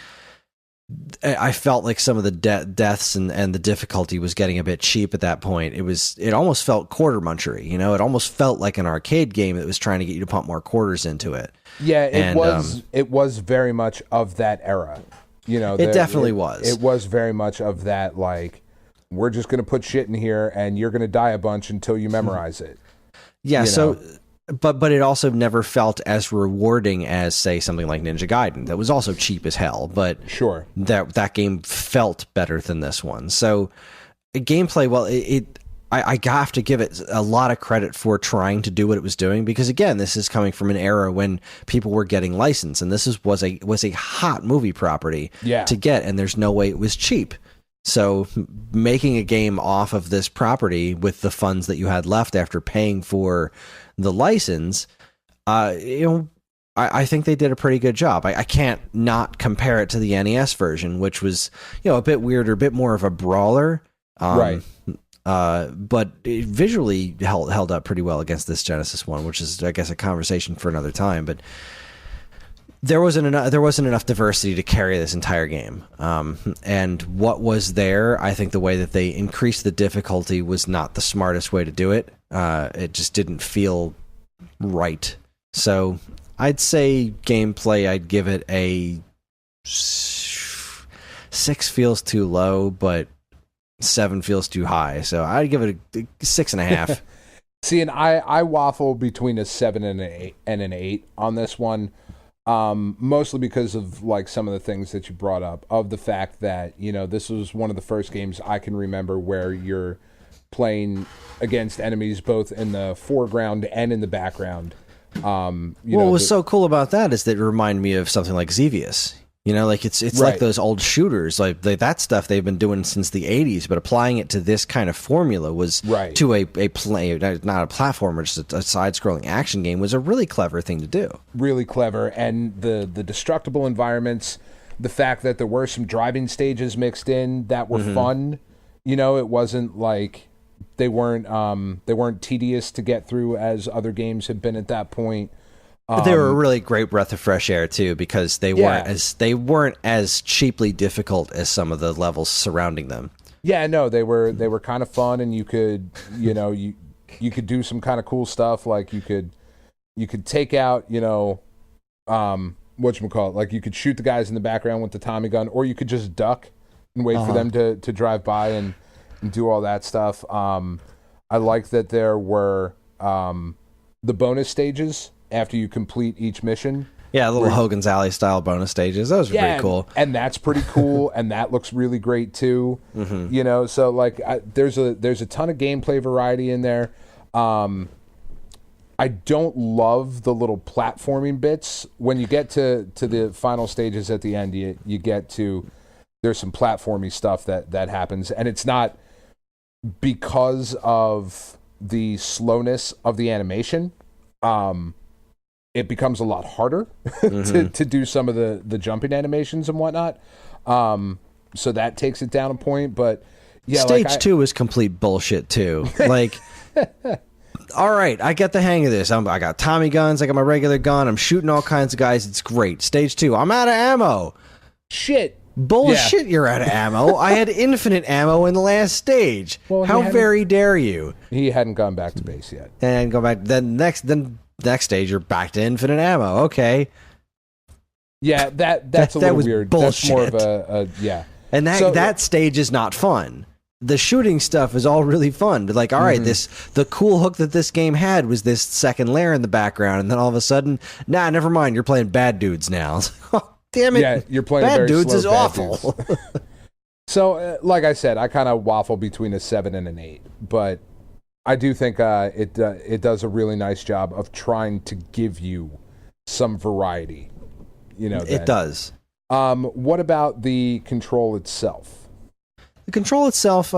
[SPEAKER 2] I felt like some of the deaths and the difficulty was getting a bit cheap at that point. It almost felt quarter munchery, you know. It almost felt like an arcade game that was trying to get you to pump more quarters into it. Yeah,
[SPEAKER 3] it was very much of that era. You know,
[SPEAKER 2] it definitely was.
[SPEAKER 3] It was very much of that, like, we're just going to put shit in here and you're going to die a bunch until you memorize it.
[SPEAKER 2] Yeah, so But it also never felt as rewarding as, say, something like Ninja Gaiden. That was also cheap as hell, but
[SPEAKER 3] sure,
[SPEAKER 2] that game felt better than this one. So gameplay, well, I have to give it a lot of credit for trying to do what it was doing, because again, this is coming from an era when people were getting licensed, and this was a hot movie property to get, and there's no way it was cheap. So making a game off of this property with the funds that you had left after paying for the license, you know, I think they did a pretty good job. I can't not compare it to the NES version, which was, you know, a bit weirder, a bit more of a brawler,
[SPEAKER 3] right?
[SPEAKER 2] But it visually held up pretty well against this Genesis one, which is, I guess, a conversation for another time. But there wasn't enough diversity to carry this entire game. And what was there, I think the way that they increased the difficulty was not the smartest way to do it. It just didn't feel right. So I'd say gameplay, I'd give it a 6 feels too low, but 7 feels too high. So I'd give it a 6.5.
[SPEAKER 3] See, and I waffle between a 7 and an 8 on this one. Mostly because of like some of the things that you brought up, of the fact that, you know, this was one of the first games I can remember where you're playing against enemies both in the foreground and in the background.
[SPEAKER 2] What was so cool about that is that it reminded me of something like Xevious. You know, like it's
[SPEAKER 3] Right.
[SPEAKER 2] like those old shooters, like that stuff they've been doing since the 80s, but applying it to this kind of formula was
[SPEAKER 3] Right.
[SPEAKER 2] to a play, not a platformer, just a side-scrolling action game, was a really clever thing to do.
[SPEAKER 3] Really clever, and the destructible environments, the fact that there were some driving stages mixed in that were fun. You know, it wasn't like they weren't tedious to get through as other games had been at that point.
[SPEAKER 2] But they were a really great breath of fresh air too, because they weren't as cheaply difficult as some of the levels surrounding them.
[SPEAKER 3] Yeah, no, they were kind of fun, and you could, you know, you could do some kind of cool stuff, like you could take out, you know, whatchamacallit, like you could shoot the guys in the background with the Tommy gun, or you could just duck and wait for them to drive by and do all that stuff. I like that there were the bonus stages after you complete each mission.
[SPEAKER 2] Yeah, little Hogan's Alley style bonus stages. Those are pretty cool.
[SPEAKER 3] And that's pretty cool, and that looks really great too. You know, so like there's a ton of gameplay variety in there. I don't love the little platforming bits. When you get to the final stages at the end, you get to, there's some platformy stuff that happens, and it's not because of the slowness of the animation. It becomes a lot harder to do some of the jumping animations and whatnot. So that takes it down a point. But yeah,
[SPEAKER 2] Stage 2 is complete bullshit too. Like, all right, I get the hang of this. I got Tommy guns. I got my regular gun. I'm shooting all kinds of guys. It's great. Stage 2, I'm out of ammo.
[SPEAKER 3] Shit.
[SPEAKER 2] Bullshit, you're out of ammo. I had infinite ammo in the last stage.
[SPEAKER 3] Well,
[SPEAKER 2] how very dare you?
[SPEAKER 3] He hadn't gone back to base yet.
[SPEAKER 2] And go back. Then next stage, you're back to infinite ammo. Okay.
[SPEAKER 3] Yeah, that's a little
[SPEAKER 2] was
[SPEAKER 3] weird.
[SPEAKER 2] bullshit.
[SPEAKER 3] That's more of a yeah.
[SPEAKER 2] And that stage is not fun. The shooting stuff is all really fun, but like, all right, the cool hook that this game had was this second layer in the background, and then all of a sudden, never mind, you're playing bad dudes now. Damn it!
[SPEAKER 3] Yeah, you're playing
[SPEAKER 2] bad
[SPEAKER 3] very
[SPEAKER 2] dudes
[SPEAKER 3] slow
[SPEAKER 2] is
[SPEAKER 3] bad
[SPEAKER 2] awful.
[SPEAKER 3] Dudes. So, like I said, I kind of waffle between a 7 and an 8, but I do think it does a really nice job of trying to give you some variety. You know,
[SPEAKER 2] it does.
[SPEAKER 3] What about the control itself?
[SPEAKER 2] The control itself,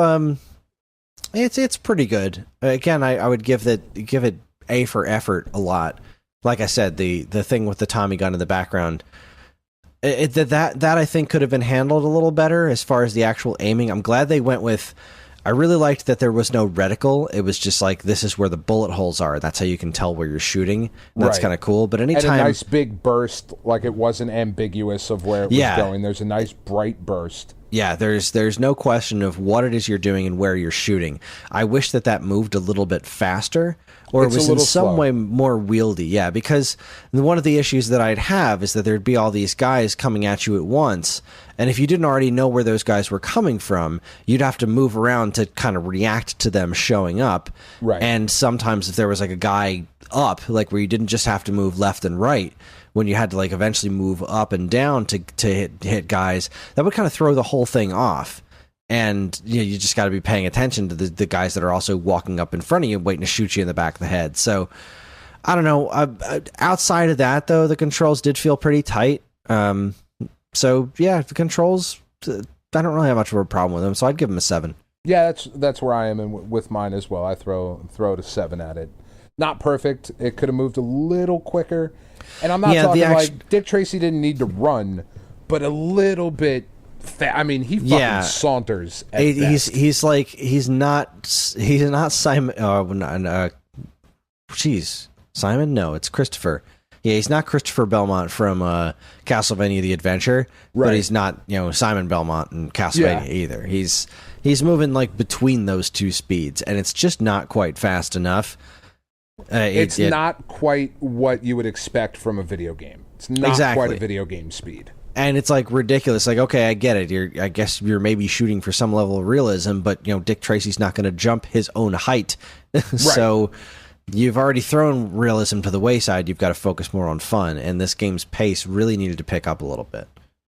[SPEAKER 2] it's pretty good. Again, I would give it A for effort a lot. Like I said, the thing with the Tommy gun in the background, that I think could have been handled a little better as far as the actual aiming. I'm glad they went with. I really liked that there was no reticle. It was just like, this is where the bullet holes are. That's how you can tell where you're shooting. That's kind of cool. But anytime,
[SPEAKER 3] and a nice big burst, like it wasn't ambiguous of where it was going. There's a nice bright burst.
[SPEAKER 2] Yeah, there's no question of what it is you're doing and where you're shooting. I wish that moved a little bit faster, or it was in some way more wieldy. Yeah, because one of the issues that I'd have is that there'd be all these guys coming at you at once, and if you didn't already know where those guys were coming from, you'd have to move around to kind of react to them showing up.
[SPEAKER 3] Right.
[SPEAKER 2] And sometimes if there was like a guy up, like where you didn't just have to move left and right, when you had to like eventually move up and down to hit guys, that would kind of throw the whole thing off. And you just got to be paying attention to the guys that are also walking up in front of you, waiting to shoot you in the back of the head. So I don't know. Outside of that, though, the controls did feel pretty tight. So yeah, the controls, I don't really have much of a problem with them. So I'd give them a 7.
[SPEAKER 3] Yeah, that's where I am with mine as well. I throw it a 7 at it. Not perfect. It could have moved a little quicker. And I'm not talking like Dick Tracy didn't need to run, but a little bit. I mean, he fucking saunters.
[SPEAKER 2] He's not Simon. Simon? No, it's Christopher. Yeah, he's not Christopher Belmont from Castlevania: The Adventure, but he's not Simon Belmont in Castlevania either. He's moving like between those two speeds, and it's just not quite fast enough.
[SPEAKER 3] It's not quite what you would expect from a video game. It's not quite a video game speed.
[SPEAKER 2] And it's like ridiculous. Like, okay, I get it. I guess you're maybe shooting for some level of realism, but Dick Tracy's not going to jump his own height. So you've already thrown realism to the wayside. You've got to focus more on fun. And this game's pace really needed to pick up a little bit.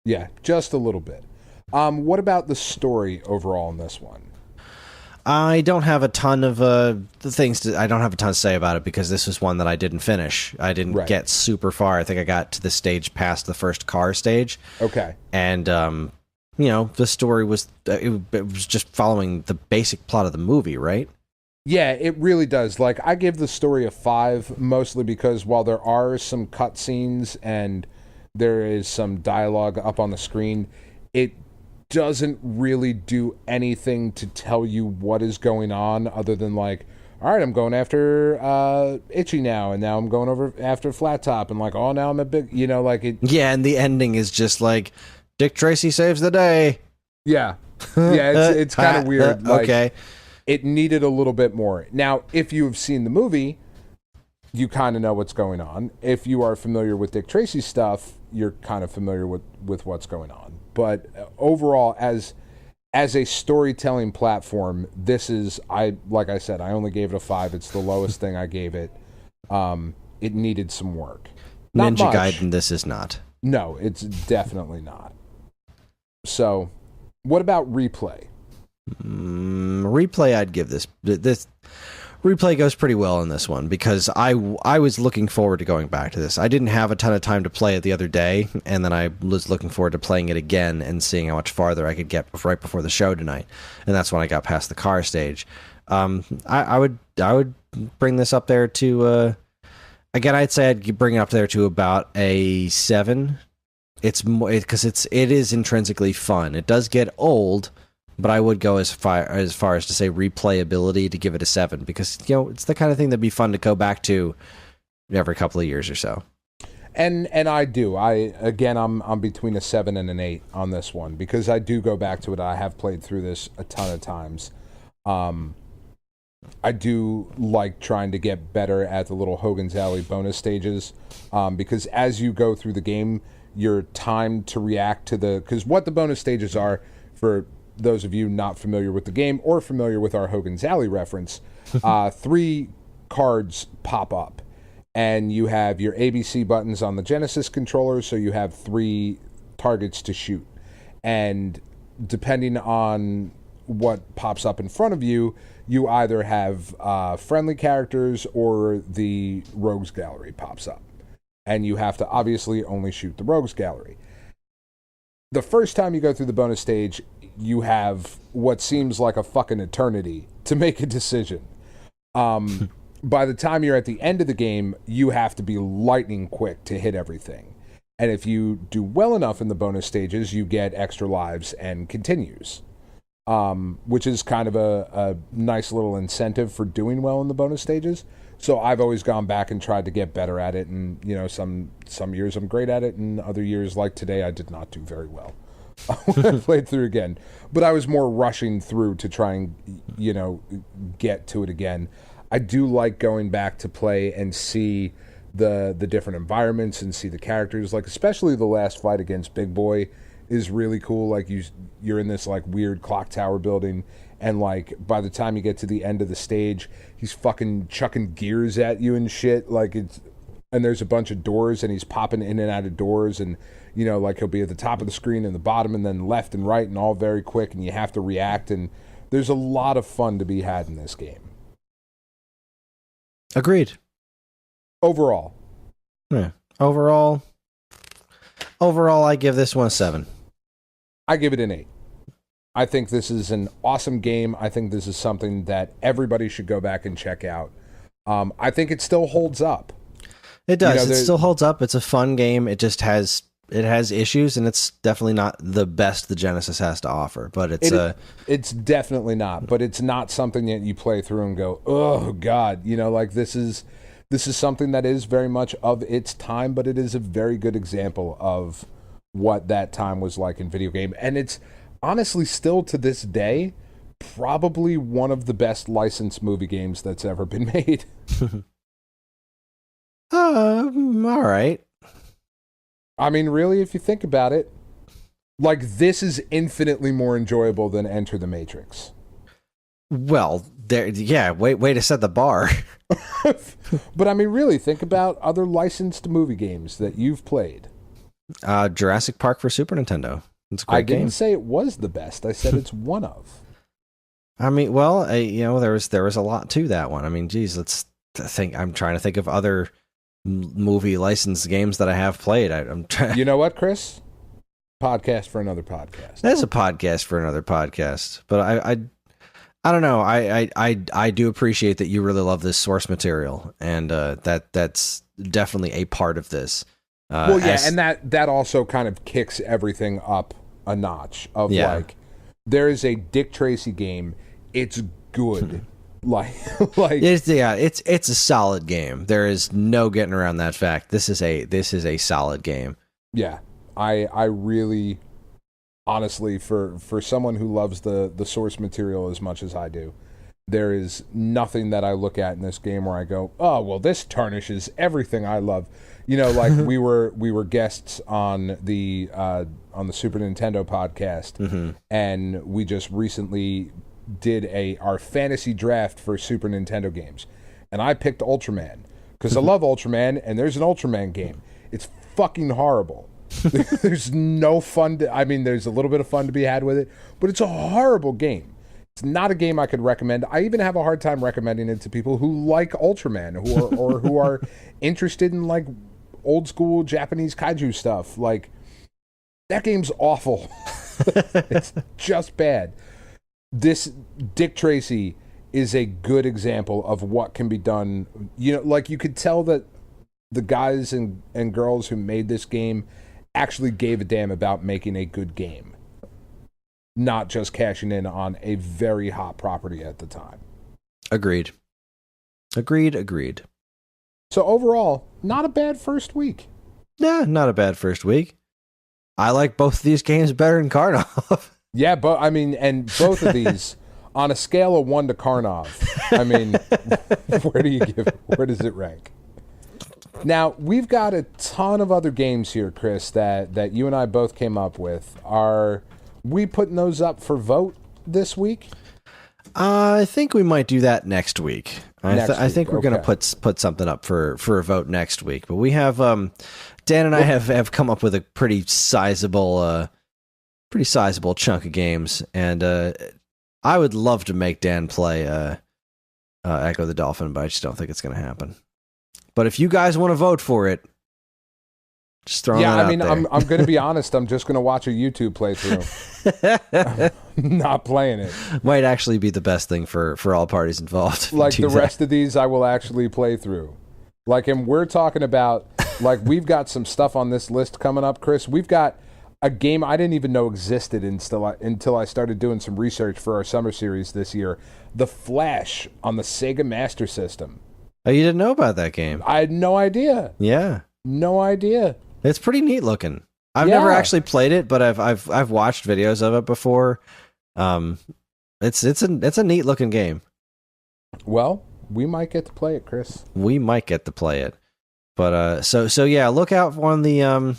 [SPEAKER 3] Yeah, just a little bit. What about the story overall in this one?
[SPEAKER 2] I don't have a ton of I don't have a ton to say about it because this was one that I didn't finish. I didn't get super far. I think I got to the stage past the first car stage.
[SPEAKER 3] Okay.
[SPEAKER 2] And the story was it was just following the basic plot of the movie, right?
[SPEAKER 3] Yeah, it really does. Like, I give the story a 5, mostly because while there are some cutscenes and there is some dialogue up on the screen, it doesn't really do anything to tell you what is going on other than like, all right, I'm going after Itchy now, and now I'm going over after Flat Top, and like, oh, now I'm a big, like it.
[SPEAKER 2] Yeah, and the ending is just like, Dick Tracy saves the day.
[SPEAKER 3] Yeah. Yeah, it's kind of weird. Like,
[SPEAKER 2] okay.
[SPEAKER 3] It needed a little bit more. Now, if you have seen the movie, you kind of know what's going on. If you are familiar with Dick Tracy's stuff, you're kind of familiar with what's going on. But overall, as a storytelling platform, this is, like I said, I only gave it a 5. It's the lowest thing I gave it. It needed some work. Not
[SPEAKER 2] Ninja
[SPEAKER 3] much.
[SPEAKER 2] Gaiden, this is not.
[SPEAKER 3] No, it's definitely not. So, what about Replay?
[SPEAKER 2] Replay, I'd give this Replay goes pretty well in this one because I was looking forward to going back to this. I didn't have a ton of time to play it the other day, and then I was looking forward to playing it again and seeing how much farther I could get right before the show tonight. And that's when I got past the car stage. I would bring this up there to again. I'd say I'd bring it up there to about a 7. It's more because it is intrinsically fun. It does get old. But I would go as far as to say replayability to give it a 7 because it's the kind of thing that'd be fun to go back to every couple of years or so.
[SPEAKER 3] And I do. I'm between a 7 and an 8 on this one because I do go back to it. I have played through this a ton of times. I do like trying to get better at the little Hogan's Alley bonus stages because as you go through the game, your time to react to because what the bonus stages are for those of you not familiar with the game or familiar with our Hogan's Alley reference, 3 cards pop up, and you have your ABC buttons on the Genesis controller, so you have 3 targets to shoot. And depending on what pops up in front of you, you either have friendly characters or the Rogues Gallery pops up. And you have to obviously only shoot the Rogues Gallery. The first time you go through the bonus stage, you have what seems like a fucking eternity to make a decision. By the time you're at the end of the game, you have to be lightning quick to hit everything. And if you do well enough in the bonus stages, you get extra lives and continues, which is kind of a nice little incentive for doing well in the bonus stages. So I've always gone back and tried to get better at it. And, some years I'm great at it, and other years like today, I did not do very well. When I played through again, but I was more rushing through to try and get to it again. I do like going back to play and see the different environments and see the characters, like especially the last fight against Big Boy is really cool. Like you're in this like weird clock tower building, and like by the time you get to the end of the stage, he's fucking chucking gears at you and shit. And there's a bunch of doors, and he's popping in and out of doors, and like he'll be at the top of the screen and the bottom and then left and right and all very quick, and you have to react, and there's a lot of fun to be had in this game.
[SPEAKER 2] Agreed.
[SPEAKER 3] Overall.
[SPEAKER 2] Yeah. Overall, I give this one a 7.
[SPEAKER 3] I give it an 8. I think this is an awesome game. I think this is something that everybody should go back and check out. I think it still holds up.
[SPEAKER 2] It does. It still holds up. It's a fun game. It just has issues, and it's definitely not the best the Genesis has to offer. But
[SPEAKER 3] it's definitely not. But it's not something that you play through and go, oh God, like this is something that is very much of its time, but it is a very good example of what that time was like in video game, and it's honestly still to this day probably one of the best licensed movie games that's ever been made.
[SPEAKER 2] All right.
[SPEAKER 3] I mean, really, if you think about it, like this is infinitely more enjoyable than Enter the Matrix.
[SPEAKER 2] Well, way to set the bar.
[SPEAKER 3] But I mean, really, think about other licensed movie games that you've played.
[SPEAKER 2] Jurassic Park for Super Nintendo. It's a great game.
[SPEAKER 3] I didn't say it was the best. I said it's one of.
[SPEAKER 2] I mean, well, there was a lot to that one. I mean, geez, let's think. I'm trying to think of other movie licensed games that I have played. I'm trying.
[SPEAKER 3] You know what, Chris? Podcast for another podcast.
[SPEAKER 2] That's a podcast for another podcast. But I don't know. I do appreciate that you really love this source material, and that's definitely a part of this.
[SPEAKER 3] Well, yeah, and that also kind of kicks everything up a notch. Like, there is a Dick Tracy game. It's good. It's a solid game. There is no getting around that fact. This is a solid game. Yeah, I really, honestly, for someone who loves the source material as much as I do, there is nothing that I look at in this game where I go, oh well, this tarnishes everything I love. Like we were guests on the Super Nintendo podcast, and we just recently did our fantasy draft for Super Nintendo games, and I picked Ultraman because I love Ultraman, and there's an Ultraman game. It's fucking horrible. There's no fun. There's a little bit of fun to be had with it, but it's a horrible game. It's not a game I could recommend. I even have a hard time recommending it to people who like Ultraman, who are interested in like old school Japanese kaiju stuff. Like, that game's awful. It's just bad. This Dick Tracy is a good example of what can be done. Like, you could tell that the guys and girls who made this game actually gave a damn about making a good game, not just cashing in on a very hot property at the time.
[SPEAKER 2] Agreed.
[SPEAKER 3] So overall, not a bad first week.
[SPEAKER 2] Yeah, not a bad first week. I like both of these games better than Karnov.
[SPEAKER 3] Yeah, but and both of these, on a scale of 1 to Karnov, where does it rank? Now, we've got a ton of other games here, Chris, that you and I both came up with. Are we putting those up for vote this week?
[SPEAKER 2] I think we might do that next week. I think we're going to put something up for a vote next week. But we have Dan and I have come up with a pretty sizable chunk of games, and I would love to make Dan play Echo the Dolphin, but I just don't think it's going to happen. But if you guys want to vote for it, just throw that out there.
[SPEAKER 3] I'm going to be honest. I'm just going to watch a YouTube playthrough. Not playing it.
[SPEAKER 2] Might actually be the best thing for all parties involved.
[SPEAKER 3] Like the rest of these, I will actually play through. Like, and we're talking about, like, we've got some stuff on this list coming up, Chris. We've got a game I didn't even know existed until I started doing some research for our summer series this year. The Flash on the Sega Master System.
[SPEAKER 2] Oh, you didn't know about that game?
[SPEAKER 3] I had no idea.
[SPEAKER 2] Yeah.
[SPEAKER 3] No idea.
[SPEAKER 2] It's pretty neat looking. I've never actually played it, but I've watched videos of it before. It's a neat looking game.
[SPEAKER 3] Well, we might get to play it, Chris.
[SPEAKER 2] We might get to play it. But so yeah, look out on the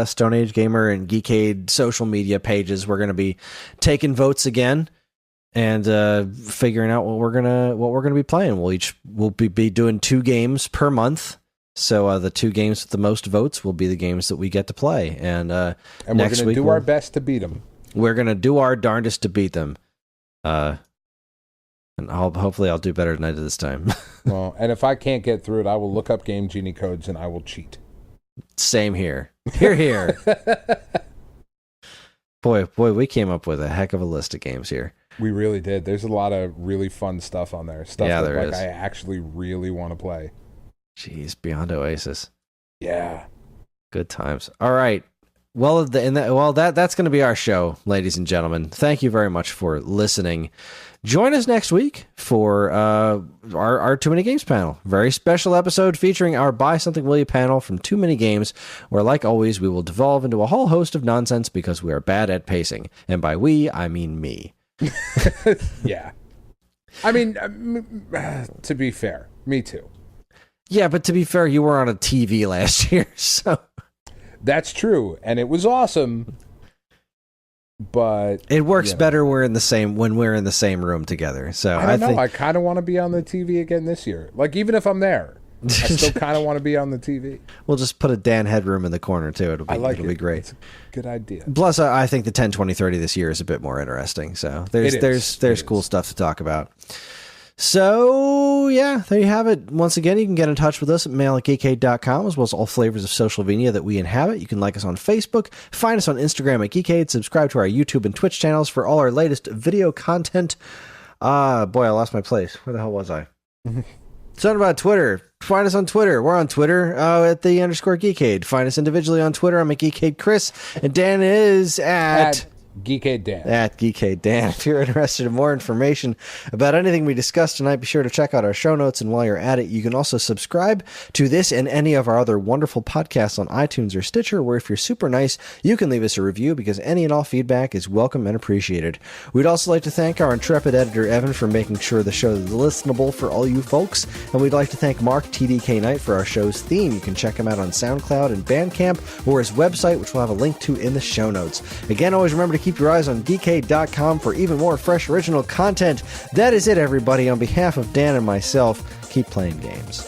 [SPEAKER 2] Stone Age Gamer and Geekade social media pages. We're going to be taking votes again and figuring out what we're gonna be playing. We'll be doing 2 games per month. So the 2 games with the most votes will be the games that we get to play. And
[SPEAKER 3] we're going to do our best to beat them.
[SPEAKER 2] We're going to do our darndest to beat them. And hopefully I'll do better than I did this time.
[SPEAKER 3] Well, and if I can't get through it, I will look up Game Genie codes and I will cheat.
[SPEAKER 2] Same here. Here. Boy, we came up with a heck of a list of games here.
[SPEAKER 3] We really did. There's a lot of really fun stuff on there. Stuff that
[SPEAKER 2] there is.
[SPEAKER 3] I actually really want to play.
[SPEAKER 2] Jeez, Beyond Oasis.
[SPEAKER 3] Yeah.
[SPEAKER 2] Good times. All right. Well, that's going to be our show, ladies and gentlemen. Thank you very much for listening. Join us next week for our Too Many Games panel. Very special episode featuring our Buy Something Will You panel from Too Many Games, where, like always, we will devolve into a whole host of nonsense because we are bad at pacing. And by we, I mean me.
[SPEAKER 3] Yeah. I mean, to be fair, me too.
[SPEAKER 2] Yeah, but to be fair, you were on a TV last year, so...
[SPEAKER 3] That's true, and it was awesome, but...
[SPEAKER 2] It works better when we're in the same room together, so
[SPEAKER 3] I don't know, I kind of want to be on the TV again this year. Like, even if I'm there, I still kind of want to be on the TV.
[SPEAKER 2] We'll just put a Dan Headroom in the corner too. It'll be great.
[SPEAKER 3] It's a good idea.
[SPEAKER 2] Plus, I think the 10, 20, 30 this year is a bit more interesting. So there's cool stuff to talk about. So, yeah, there you have it. Once again, you can get in touch with us at mail@geekade.com, as well as all flavors of social media that we inhabit. You can like us on Facebook, find us on Instagram at Geekade, subscribe to our YouTube and Twitch channels for all our latest video content. Boy, I lost my place. Where the hell was I? Something about Twitter. Find us on Twitter. We're on Twitter at the _Geekade. Find us individually on Twitter. I'm at Geekade Kris, and Dan is at
[SPEAKER 3] Geekade Dan.
[SPEAKER 2] At Geekade Dan. If you're interested in more information about anything we discussed tonight, be sure to check out our show notes. And while you're at it, you can also subscribe to this and any of our other wonderful podcasts on iTunes or Stitcher, where if you're super nice, you can leave us a review, because any and all feedback is welcome and appreciated. We'd also like to thank our intrepid editor, Evan, for making sure the show is listenable for all you folks. And we'd like to thank Mark TDK Knight for our show's theme. You can check him out on SoundCloud and Bandcamp, or his website, which we'll have a link to in the show notes. Again, always remember to keep your eyes on geekade.com for even more fresh original content. That is it, everybody. On behalf of Dan and myself, keep playing games.